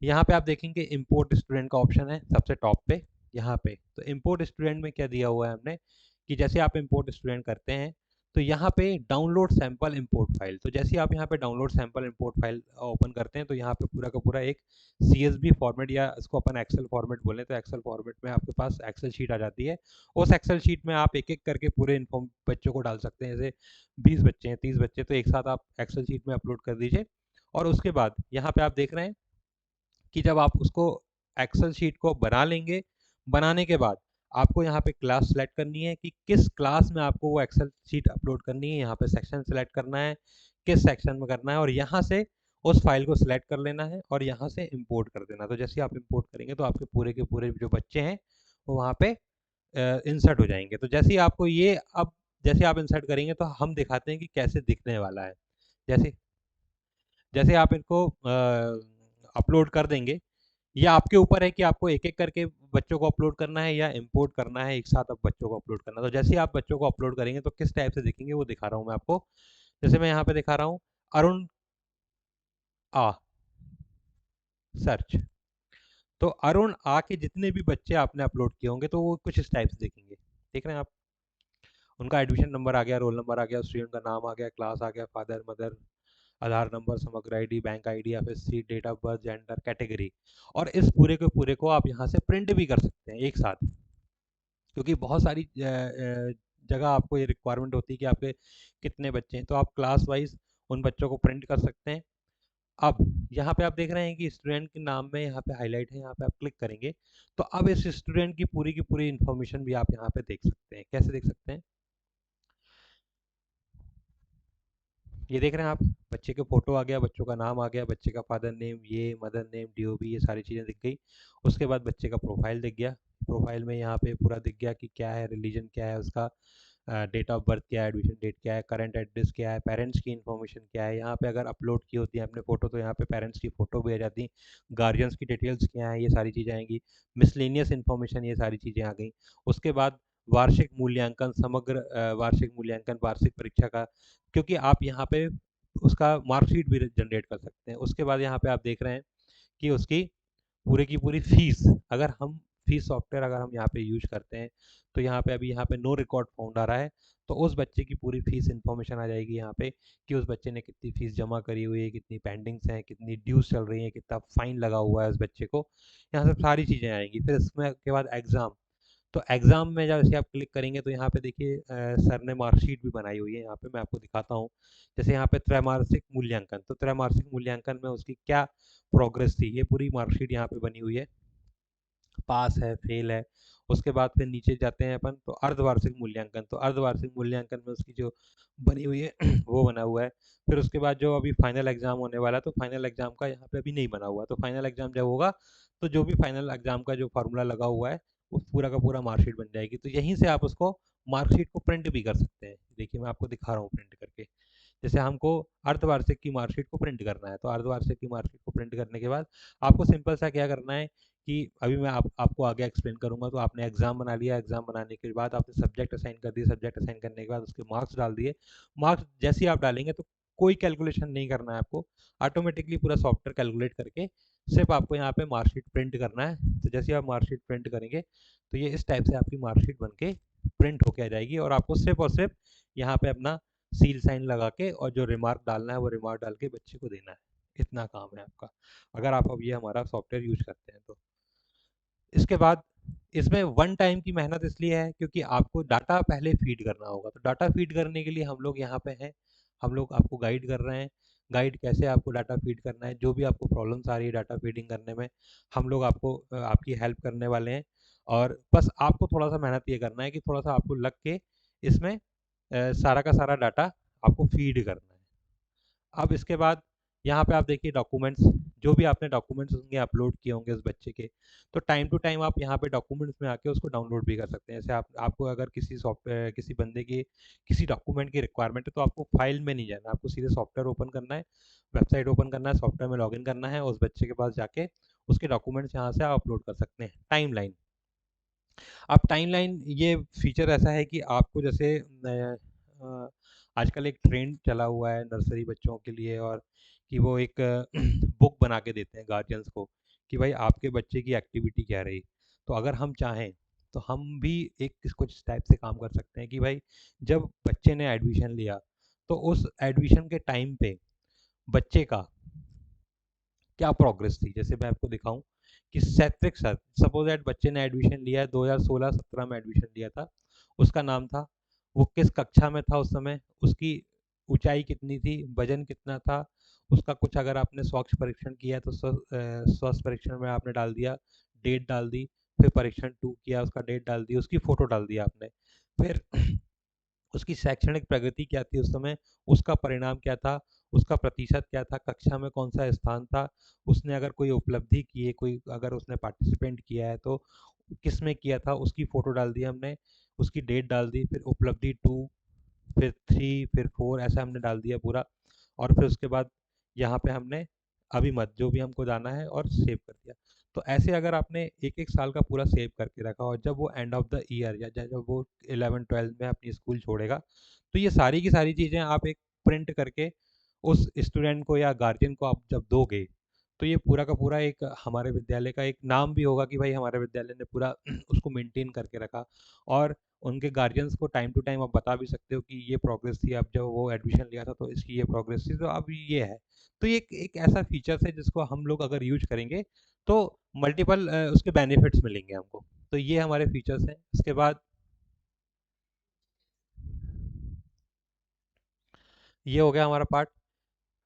यहाँ पे आप देखेंगे इंपोर्ट स्टूडेंट का ऑप्शन है सबसे टॉप पे यहाँ पे। तो इंपोर्ट स्टूडेंट में क्या दिया हुआ है हमने कि जैसे आप इंपोर्ट स्टूडेंट करते हैं तो यहाँ पे डाउनलोड सैंपल इंपोर्ट फाइल, तो जैसे आप यहाँ पे download sample import file open करते हैं तो यहाँ पे पूरा का पूरा एक CSV फॉर्मेट या इसको अपन एक्सेल फॉर्मेट बोलें तो एक्सेल फॉर्मेट में आपके पास एक्सेल शीट आ जाती है। उस एक्सेल शीट में आप एक एक करके पूरे इन्फॉर्म बच्चों को डाल सकते हैं। जैसे 20 बच्चे हैं, 30 बच्चे, तो एक साथ आप एक्सेल शीट में अपलोड कर दीजिए। और उसके बाद यहाँ पे आप देख रहे हैं कि जब आप उसको एक्सेल शीट को बना लेंगे, बनाने के बाद आपको यहाँ पे क्लास सेलेक्ट करनी है कि किस क्लास में आपको वो एक्सेल शीट अपलोड करनी है। यहाँ पे सेक्शन सेलेक्ट करना है, किस सेक्शन में करना है, और यहाँ से उस फाइल को सिलेक्ट कर लेना है और यहाँ से इंपोर्ट कर देना। तो जैसे आप इंपोर्ट करेंगे तो आपके पूरे के पूरे जो बच्चे हैं वो वहाँ पे इंसर्ट हो जाएंगे। तो जैसे ही आपको ये अब जैसे आप इंसर्ट करेंगे तो हम दिखाते हैं कि कैसे दिखने वाला है। जैसे जैसे आप इनको अपलोड कर देंगे, ये आपके ऊपर है कि आपको एक एक करके बच्चों को अपलोड करना है या इंपोर्ट करना है एक साथ अब बच्चों को अपलोड करना है। तो जैसे ही आप बच्चों को अपलोड करेंगे तो किस टाइप से दिखेंगे वो दिखा रहा हूँ मैं आपको। जैसे मैं यहाँ पे दिखा रहा हूँ अरुण आ सर्च। तो अरुण आ के जितने भी बच्चे आपने अपलोड किए होंगे तो वो कुछ इस टाइप से दिखेंगे। देख रहे हैं आप, उनका एडमिशन नंबर आ गया, रोल नंबर आ गया, स्टूडेंट का नाम आ गया, क्लास आ गया, father mother, Aadhaar number, Samagra ID, bank ID, FSC, date of birth, gender, category. और इस पूरे के पूरे को आप यहाँ से प्रिंट भी कर सकते हैं एक साथ, क्योंकि बहुत सारी जगह आपको ये रिक्वायरमेंट होती है कि आपके कितने बच्चे हैं, तो आप क्लास वाइज उन बच्चों को प्रिंट कर सकते हैं। अब यहाँ पे आप देख रहे हैं कि स्टूडेंट के नाम में यहाँ पे हाईलाइट है, यहाँ पे आप क्लिक करेंगे तो अब इस स्टूडेंट की पूरी इन्फॉर्मेशन भी आप यहाँ पे देख सकते हैं। कैसे देख सकते हैं, ये देख रहे हैं आप, बच्चे के फोटो आ गया, बच्चों का नाम आ गया, बच्चे का फादर नेम, ये मदर नेम, DOB, ये सारी चीज़ें दिख गई। उसके बाद बच्चे का प्रोफाइल दिख गया। प्रोफाइल में यहाँ पे पूरा दिख गया कि क्या है, रिलीजन क्या है उसका, डेट ऑफ बर्थ क्या है, एडमिशन डेट क्या है, करंट एड्रेस क्या है, पेरेंट्स की इन्फॉर्मेशन क्या है। यहाँ पे अगर अपलोड की होती है आपने फ़ोटो तो यहाँ पे पेरेंट्स की फ़ोटो भी आ जाती है। गार्जियंस की डिटेल्स क्या है, ये सारी चीज़ें आएंगी। मिसलेनियस इन्फॉर्मेशन, ये सारी चीज़ें आ गई। उसके बाद वार्षिक मूल्यांकन, समग्र वार्षिक मूल्यांकन, वार्षिक परीक्षा का, क्योंकि आप यहाँ पे उसका मार्कशीट भी जनरेट कर सकते हैं। उसके बाद यहाँ पे आप देख रहे हैं कि उसकी पूरे की पूरी फीस, अगर हम फीस सॉफ्टवेयर अगर हम यहाँ पे यूज करते हैं तो यहाँ पे अभी यहाँ पे नो रिकॉर्ड फाउंड आ रहा है, तो उस बच्चे की पूरी फीस इन्फॉर्मेशन आ जाएगी यहाँ पे कि उस बच्चे ने कितनी फीस जमा करी हुई है, कितनी पेंडिंग्स हैं, कितनी ड्यूज चल रही हैं, कितना फाइन लगा हुआ है उस बच्चे को। यहाँ से सारी चीज़ें आएंगी। फिर इसमें के बाद एग्ज़ाम, तो एग्ज़ाम में जब जैसे आप क्लिक करेंगे तो यहाँ पे देखिए सर ने मार्कशीट भी बनाई हुई है, यहाँ पे मैं आपको दिखाता हूँ। जैसे यहाँ पे त्रैमासिक मूल्यांकन, तो त्रैमासिक मूल्यांकन में उसकी क्या प्रोग्रेस थी, ये पूरी मार्कशीट यहाँ पे बनी हुई है, पास है, फेल है। उसके बाद फिर नीचे जाते हैं अपन तो अर्धवार्षिक मूल्यांकन, तो अर्धवार्षिक मूल्यांकन में उसकी जो बनी हुई है वो बना हुआ है। फिर उसके बाद जो अभी फाइनल एग्जाम होने वाला है तो फाइनल एग्जाम का यहाँ पे अभी नहीं बना हुआ, तो फाइनल एग्जाम जब होगा तो जो भी फाइनल एग्जाम का जो फार्मूला लगा हुआ है वो पूरा का पूरा मार्कशीट बन जाएगी। तो यहीं से आप उसको मार्कशीट को प्रिंट भी कर सकते हैं। देखिए मैं आपको दिखा रहा हूँ प्रिंट करके। जैसे हमको अर्धवार्षिक की मार्कशीट को प्रिंट करना है, तो अर्धवार्षिक की मार्कशीट को प्रिंट करने के बाद आपको सिंपल सा क्या करना है कि अभी मैं आपको आगे एक्सप्लेन करूंगा। तो आपने एग्जाम बना लिया, एग्जाम बनाने के बाद आपने सब्जेक्ट असाइन कर दिए, सब्जेक्ट असाइन करने के बाद उसके मार्क्स डाल दिए। मार्क्स जैसे ही आप डालेंगे तो कोई कैलकुलेशन नहीं करना है आपको, ऑटोमेटिकली पूरा सॉफ्टवेयर कैलकुलेट करके सिर्फ आपको यहाँ पे मार्कशीट प्रिंट करना है। तो जैसे ही आप मार्कशीट प्रिंट करेंगे तो ये इस टाइप से आपकी मार्कशीट बन के प्रिंट होके आ जाएगी, और आपको सिर्फ और सिर्फ यहाँ पे अपना सील साइन लगा के और जो रिमार्क डालना है वो रिमार्क डाल के बच्चे को देना है। इतना काम है आपका, अगर आप अब ये हमारा सॉफ्टवेयर यूज करते हैं तो। इसके बाद इसमें वन टाइम की मेहनत इसलिए है क्योंकि आपको डाटा पहले फीड करना होगा, तो डाटा फीड करने के लिए हम लोग यहाँ पे हैं, हम लोग आपको गाइड कर रहे हैं। गाइड कैसे आपको डाटा फीड करना है, जो भी आपको प्रॉब्लम्स आ रही है डाटा फीडिंग करने में, हम लोग आपको आपकी हेल्प करने वाले हैं। और बस आपको थोड़ा सा मेहनत ये करना है कि थोड़ा सा आपको लग के इसमें सारा का सारा डाटा आपको फीड करना है। अब इसके बाद यहाँ पे आप देखिए डॉक्यूमेंट्स, जो भी आपने डॉक्यूमेंट्स होंगे अपलोड किए होंगे उस बच्चे के, तो टाइम टू टाइम आप यहाँ पे डॉक्यूमेंट्स में आके उसको डाउनलोड भी कर सकते हैं। जैसे आपको अगर किसी सॉफ्टवेयर किसी बंदे की किसी डॉक्यूमेंट की रिक्वायरमेंट है तो आपको फाइल में नहीं जाना, आपको सीधे सॉफ्टवेयर ओपन करना है, वेबसाइट ओपन करना है, सॉफ्टवेयर में लॉगिन करना है, उस बच्चे के पास जाके उसके डॉक्यूमेंट्स यहाँ से आप अपलोड कर सकते हैं। टाइमलाइन, अब टाइमलाइन ये फीचर ऐसा है कि आपको जैसे आजकल एक ट्रेंड चला हुआ है नर्सरी बच्चों के लिए, और कि वो एक बुक बना के देते हैं गार्जियंस को कि भाई आपके बच्चे की एक्टिविटी क्या रही। तो अगर हम चाहें तो हम भी एक कुछ टाइप से काम कर सकते हैं कि भाई जब बच्चे ने एडमिशन लिया तो उस एडमिशन के टाइम पे बच्चे का क्या प्रोग्रेस थी। जैसे मैं आपको दिखाऊं कि सैत्विक सर, सपोज दैट बच्चे ने एडमिशन लिया है 2016-17 में एडमिशन लिया था, उसका नाम था, वो किस कक्षा में था उस समय, उसकी ऊंचाई कितनी थी, वजन कितना था, उसका कुछ अगर आपने स्वास्थ्य परीक्षण किया है तो स्वास्थ्य परीक्षण में आपने डाल दिया, डेट डाल दी, फिर परीक्षण 2 किया उसका डेट डाल दी, उसकी फोटो डाल दिया आपने, फिर उसकी शैक्षणिक प्रगति क्या थी उस समय, उसका परिणाम क्या था, उसका प्रतिशत क्या था, कक्षा में कौन सा स्थान था, उसने अगर कोई उपलब्धि की है, कोई अगर उसने पार्टिसिपेंट किया है तो किस में किया था, उसकी फ़ोटो डाल दी हमने, उसकी डेट डाल दी, फिर उपलब्धि 2, फिर 3, फिर 4, ऐसा हमने डाल दिया पूरा। और फिर उसके बाद यहाँ पे हमने अभिमत जो भी हमको जाना है और सेव कर दिया। तो ऐसे अगर आपने एक एक साल का पूरा सेव करके रखा और जब वो एंड ऑफ द ईयर या जब वो 11-12 में अपनी स्कूल छोड़ेगा तो ये सारी की सारी चीज़ें आप एक प्रिंट करके उस स्टूडेंट को या गार्जियन को आप जब दोगे तो ये पूरा का पूरा एक हमारे विद्यालय का एक नाम भी होगा कि भाई हमारे विद्यालय ने पूरा उसको मेंटेन करके रखा। और उनके गार्जियंस को टाइम टू टाइम आप बता भी सकते हो कि ये प्रोग्रेस थी, अब जब वो एडमिशन लिया था तो इसकी ये प्रोग्रेस थी, तो अब ये है। तो ये एक ऐसा फीचर्स है जिसको हम लोग अगर यूज करेंगे तो मल्टीपल उसके बेनिफिट्स मिलेंगे हमको। तो ये हमारे फीचर्स हैं। इसके बाद ये हो गया हमारा पार्ट।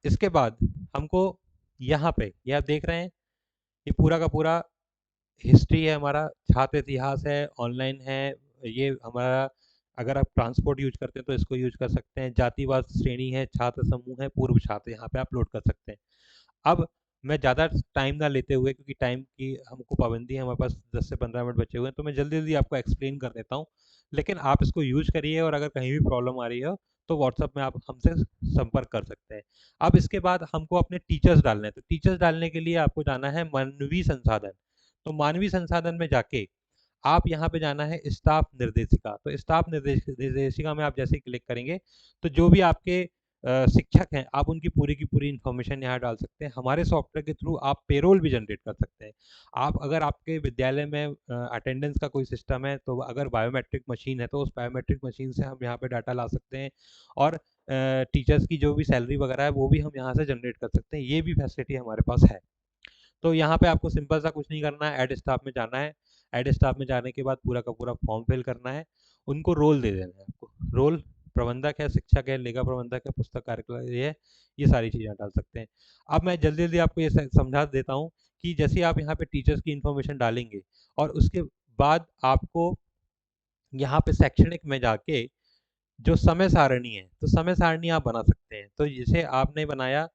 इसके बाद हमको यहाँ पे ये आप देख रहे हैं, ये पूरा का पूरा हिस्ट्री है हमारा, छात्र इतिहास है, ऑनलाइन है, ये हमारा अगर आप ट्रांसपोर्ट यूज करते हैं तो इसको यूज कर सकते हैं, जातिवाद श्रेणी है, छात्र समूह है, पूर्व छात्र यहाँ पे अपलोड कर सकते हैं। अब मैं ज़्यादा टाइम ना लेते हुए, क्योंकि टाइम की हमको पाबंदी है, हमारे पास 10 से 15 मिनट बचे हुए हैं, तो मैं जल्दी जल्दी आपको एक्सप्लेन कर देता हूँ। लेकिन आप इसको यूज करिए और अगर कहीं भी प्रॉब्लम आ रही हो तो व्हाट्सअप में आप हमसे संपर्क कर सकते हैं। अब इसके बाद हमको अपने टीचर्स डालने हैं, तो टीचर्स डालने के लिए आपको जाना है मानवीय संसाधन। तो मानवीय संसाधन में जाके आप यहाँ पे जाना है स्टाफ निर्देशिका। तो स्टाफ निर्देशिका में आप जैसे ही क्लिक करेंगे तो जो भी आपके शिक्षक हैं, आप उनकी पूरी की पूरी इन्फॉर्मेशन यहाँ डाल सकते हैं। हमारे सॉफ्टवेयर के थ्रू आप पेरोल भी जनरेट कर सकते हैं। आप अगर आपके विद्यालय में अटेंडेंस का कोई सिस्टम है, तो अगर बायोमेट्रिक मशीन है, तो उस बायोमेट्रिक मशीन से हम यहाँ पे डाटा ला सकते हैं और टीचर्स की जो भी सैलरी वगैरह है, वो भी हम यहाँ से जनरेट कर सकते हैं। ये भी फैसिलिटी हमारे पास है। तो यहाँ पे आपको सिंपल सा कुछ नहीं करना है, ऐड स्टाफ में जाना है। ऐड स्टाफ में जाने के बाद पूरा का पूरा फॉर्म फिल करना है, उनको रोल दे देना है आपको। रोल प्रबंधक है, शिक्षक है, लेखा प्रबंधक है, पुस्तक कार्यकारी है, ये सारी चीज़ें डाल सकते हैं। अब मैं जल्दी जल्दी आपको ये समझा देता हूँ कि जैसे आप यहाँ पे टीचर्स की इन्फॉर्मेशन डालेंगे और उसके बाद आपको यहाँ पे शैक्षणिक में जाके जो समय सारणी है, तो समय सारणी आप बना सकते हैं। तो जैसे आपने बनाया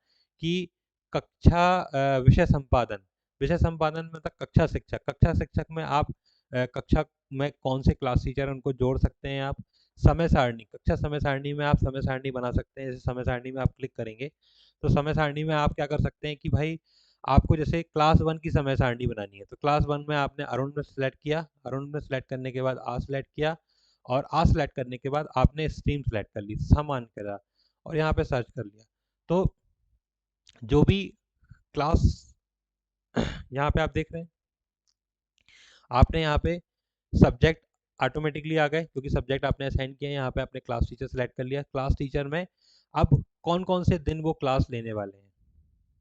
कि कक्षा विषय संपादन मतलब कक्षा शिक्षक में आप कक्षा में कौन से क्लास टीचर हैं उनको जोड़ सकते हैं आप। समय सारणी, कक्षा समय सारणी में आप समय सारणी बना सकते हैं। जैसे समय सारणी में आप क्लिक करेंगे तो समय सारणी में आप क्या कर सकते हैं कि भाई आपको जैसे क्लास वन की समय सारणी बनानी है, तो क्लास वन में आपने अरुण में सेलेक्ट किया, अरुण में सेलेक्ट करने के बाद आ सेलेक्ट किया और आ सेलेक्ट करने के बाद आपने स्ट्रीम सेलेक्ट कर ली, समान करा और यहाँ पे सर्च कर लिया। तो जो भी क्लास यहाँ पे आप देख रहे हैं, आपने यहाँ पे सब्जेक्ट ऑटोमेटिकली आ गए क्योंकि सब्जेक्ट आपने असाइन किया है। यहाँ पे आपने क्लास टीचर सेलेक्ट कर लिया। क्लास टीचर में अब कौन कौन से दिन वो क्लास लेने वाले हैं,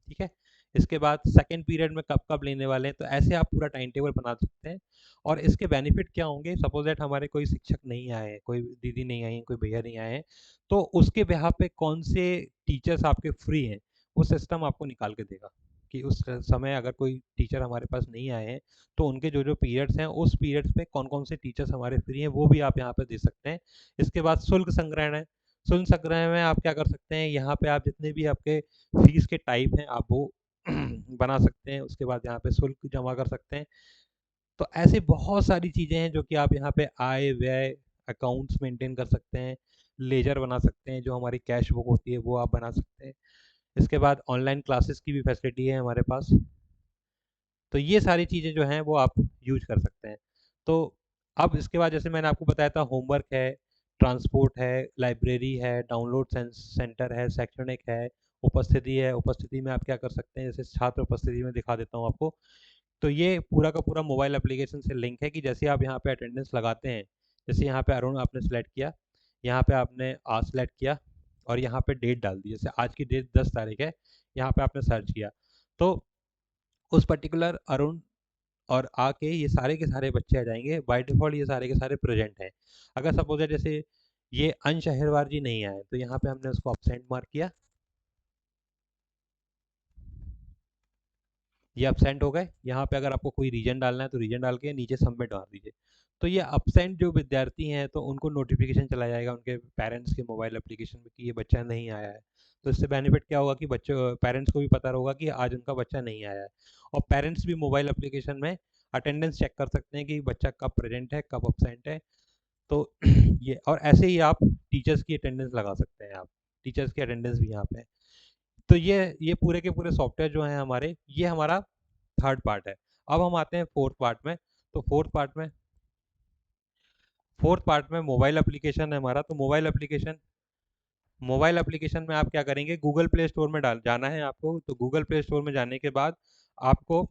ठीक है। इसके बाद सेकंड पीरियड में कब कब लेने वाले हैं, तो ऐसे आप पूरा टाइम टेबल बना सकते हैं। और इसके बेनिफिट क्या होंगे, सपोज दैट हमारे कोई शिक्षक नहीं आए हैं, कोई दीदी नहीं आई है, कोई भैया नहीं आए हैं, तो उसके बेहाफ पे कौन से टीचर्स आपके फ्री हैं, वो सिस्टम आपको निकाल के देगा कि उस समय अगर कोई टीचर हमारे पास नहीं आए हैं तो उनके जो जो पीरियड्स हैं उस पीरियड्स पे कौन कौन से टीचर्स हमारे फ्री हैं, वो भी आप यहाँ पे दे सकते हैं। इसके बाद शुल्क संग्रहण है। शुल्क संग्रह में आप क्या कर सकते हैं, यहाँ पे आप जितने भी आपके फीस के टाइप हैं आप वो बना सकते हैं। उसके बाद यहाँ पे शुल्क जमा कर सकते हैं। तो ऐसे बहुत सारी चीज़ें हैं जो कि आप यहाँ पे आय व्यय अकाउंट्स मेंटेन कर सकते हैं, लेजर बना सकते हैं, जो हमारी कैश बुक होती है वो आप बना सकते हैं। इसके बाद ऑनलाइन क्लासेस की भी फैसिलिटी है हमारे पास। तो ये सारी चीज़ें जो हैं वो आप यूज कर सकते हैं। तो अब इसके बाद जैसे मैंने आपको बताया था, होमवर्क है, ट्रांसपोर्ट है, लाइब्रेरी है, डाउनलोड सेंटर है, शैक्षणिक है, उपस्थिति है। उपस्थिति में आप क्या कर सकते हैं, जैसे छात्र उपस्थिति में दिखा देता हूँ आपको। तो ये पूरा का पूरा मोबाइल एप्लीकेशन से लिंक है कि जैसे आप यहाँ पे अटेंडेंस लगाते हैं, जैसे यहाँ पे अरुण आपने सेलेक्ट किया, यहाँ पे आपने आज सेलेक्ट किया और यहाँ पे डेट डाल दी। जैसे आज की डेट 10 तारीख है, यहाँ पे आपने सर्च किया तो उस पर्टिकुलर अरुण और आके ये सारे के सारे बच्चे आ जाएंगे। बाय डिफ़ॉल्ट ये सारे के सारे प्रेजेंट हैं। अगर सपोज है जैसे ये अंश अहिरवार जी नहीं आए, तो यहाँ पे हमने उसको अपसेंट मार्क किया, ये अपसेंट हो गए। यहाँ पे अगर आपको कोई रीजन डालना है तो रीजन डाल के नीचे सबमिट मार दीजिए। तो ये अपसेंट जो विद्यार्थी हैं तो उनको नोटिफिकेशन चला जाएगा उनके पेरेंट्स के मोबाइल एप्लीकेशन में कि ये बच्चा नहीं आया है। तो इससे बेनिफिट क्या होगा कि बच्चों पेरेंट्स को भी पता होगा कि आज उनका बच्चा नहीं आया है। और पेरेंट्स भी मोबाइल एप्लीकेशन में अटेंडेंस चेक कर सकते हैं कि बच्चा कब प्रेजेंट है कब अपसेंट है। तो ये और ऐसे ही आप टीचर्स की अटेंडेंस लगा सकते हैं। आप टीचर्स की अटेंडेंस भी यहाँ पे है। तो ये पूरे के पूरे सॉफ्टवेयर जो हैं हमारे, ये हमारा थर्ड पार्ट है। अब हम आते हैं फोर्थ पार्ट में। तो फोर्थ पार्ट में मोबाइल एप्लीकेशन है हमारा। तो मोबाइल एप्लीकेशन में आप क्या करेंगे, गूगल प्ले स्टोर में डाल जाना है आपको। तो गूगल प्ले स्टोर में जाने के बाद आपको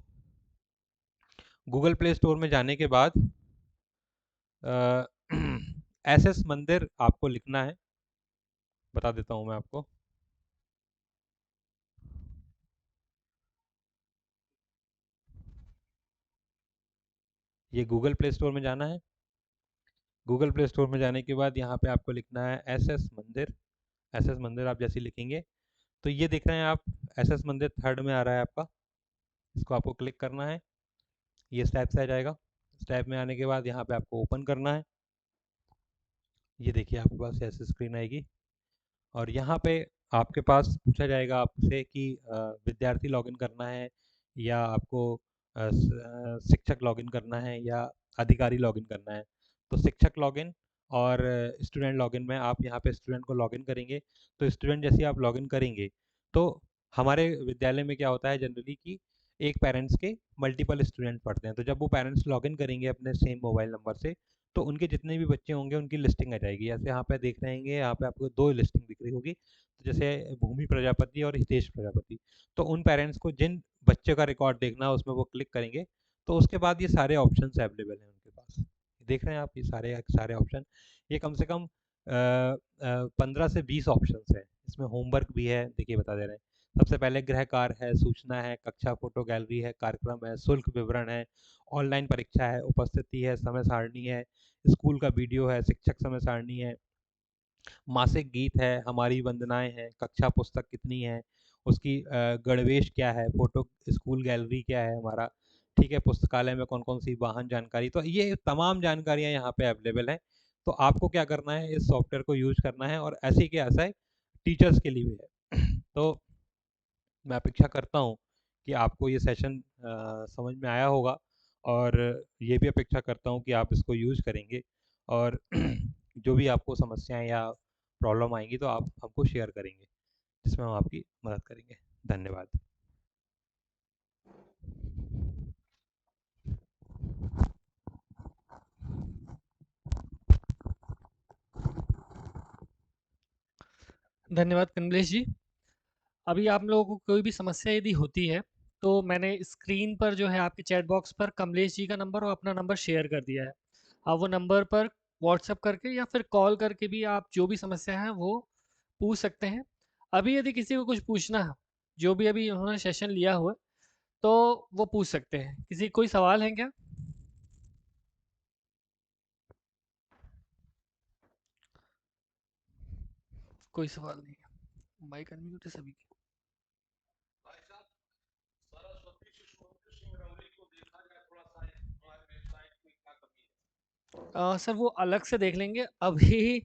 गूगल प्ले स्टोर में जाने के बाद एस एस मंदिर आपको लिखना है। बता देता हूँ मैं आपको। ये गूगल प्ले स्टोर में जाना है। गूगल प्ले स्टोर में जाने के बाद यहाँ पे आपको लिखना है एस एस मंदिर। एस एस मंदिर आप जैसे लिखेंगे तो ये देख रहे हैं आप, एस एस मंदिर थर्ड में आ रहा है आपका। इसको आपको क्लिक करना है, ये इस टाइप से आ जाएगा। इस टाइप में आने के बाद यहाँ पे आपको ओपन करना है। ये देखिए आपके पास ऐसी स्क्रीन आएगी और यहाँ पे आपके पास पूछा जाएगा आपसे कि विद्यार्थी लॉगिन करना है या आपको शिक्षक लॉगिन करना है या अधिकारी लॉगिन करना है। तो शिक्षक लॉगिन और स्टूडेंट लॉगिन में आप यहाँ पे स्टूडेंट को लॉगिन करेंगे। तो स्टूडेंट जैसे आप लॉगिन करेंगे तो हमारे विद्यालय में क्या होता है जनरली कि एक पेरेंट्स के मल्टीपल स्टूडेंट पढ़ते हैं। तो जब वो पेरेंट्स लॉगिन करेंगे अपने सेम मोबाइल नंबर से तो उनके जितने भी बच्चे होंगे उनकी लिस्टिंग आ जाएगी। जैसे यहाँ पे देख रहे हैं, यहाँ पे आपको 2 लिस्टिंग दिख रही होगी। तो जैसे भूमि प्रजापति और हितेश प्रजापति, तो उन पेरेंट्स को जिन बच्चे का रिकॉर्ड देखना है उसमें वो क्लिक करेंगे, तो उसके बाद ये सारे ऑप्शंस अवेलेबल हैं उनके पास। देख रहे हैं आप ये सारे सारे ऑप्शन, ये कम से कम 15 से 20 ऑप्शंस हैं। इसमें होमवर्क भी है, देखिए बता दे रहे हैं। सबसे पहले गृह कार्य है, सूचना है, कक्षा फोटो गैलरी है, कार्यक्रम है, शुल्क विवरण है, ऑनलाइन परीक्षा है, उपस्थिति है, समय सारणी है, स्कूल का वीडियो है, शिक्षक समय सारणी है, मासिक गीत है, हमारी वंदनाएं हैं, कक्षा पुस्तक कितनी है, उसकी गणवेश क्या है, फोटो स्कूल गैलरी क्या है हमारा, ठीक है, पुस्तकालय में कौन कौन सी वाहन जानकारी, तो ये तमाम जानकारियाँ यहाँ पे अवेलेबल हैं। तो आपको क्या करना है, इस सॉफ्टवेयर को यूज करना है, और ऐसे के ऐसा है टीचर्स के लिए भी है। तो मैं अपेक्षा करता हूँ कि आपको ये सेशन समझ में आया होगा, और ये भी अपेक्षा करता हूँ कि आप इसको यूज़ करेंगे, और जो भी आपको समस्याएं या प्रॉब्लम आएंगी तो आप हमको शेयर करेंगे, जिसमें हम आपकी मदद करेंगे। धन्यवाद। धन्यवाद कमलेश जी। अभी आप लोगों को कोई भी समस्या यदि होती है, तो मैंने स्क्रीन पर जो है आपके चैट बॉक्स पर कमलेश जी का नंबर और अपना नंबर शेयर कर दिया है। आप वो नंबर पर व्हाट्सएप करके या फिर कॉल करके भी आप जो भी समस्या है वो पूछ सकते हैं। अभी यदि किसी को कुछ पूछना है, जो भी अभी उन्होंने सेशन लिया हुआ है, तो वो पूछ सकते हैं। किसी कोई सवाल है क्या? कोई सवाल नहीं है। माइक अनम्यूट है सभी की। सर वो अलग से देख लेंगे अभी।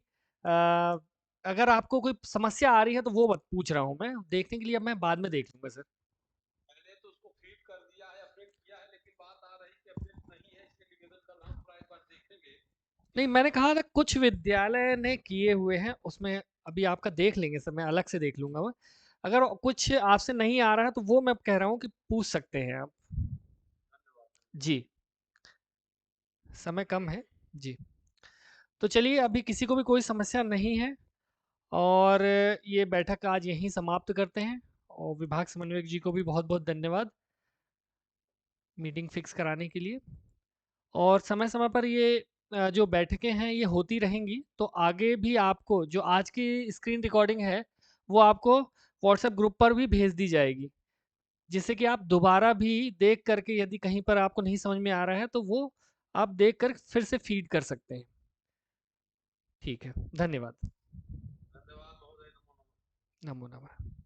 अगर आपको कोई समस्या आ रही है तो वो मत पूछ रहा हूँ मैं देखने के लिए, अब मैं बाद में देख लूंगा सर। नहीं, मैंने कहा था कुछ विद्यालय ने किए हुए हैं उसमें। अभी आपका देख लेंगे सर, मैं अलग से देख लूंगा वो। अगर कुछ आपसे नहीं आ रहा है तो वो मैं कह रहा हूँ कि पूछ सकते हैं आप। जी। समय कम है। जी। तो चलिए, अभी किसी को भी कोई समस्या नहीं है, और ये बैठक आज यहीं समाप्त करते हैं। और विभाग समन्वयक जी को भी बहुत बहुत धन्यवाद मीटिंग फिक्स कराने के लिए। और समय समय पर ये जो बैठकें हैं ये होती रहेंगी, तो आगे भी आपको जो आज की स्क्रीन रिकॉर्डिंग है वो आपको व्हाट्सएप ग्रुप पर भी भेज दी जाएगी, जिससे कि आप दोबारा भी देख करके यदि कहीं पर आपको नहीं समझ में आ रहा है तो वो आप देख कर फिर से फीड कर सकते हैं। ठीक है, धन्यवाद। नमो नमः।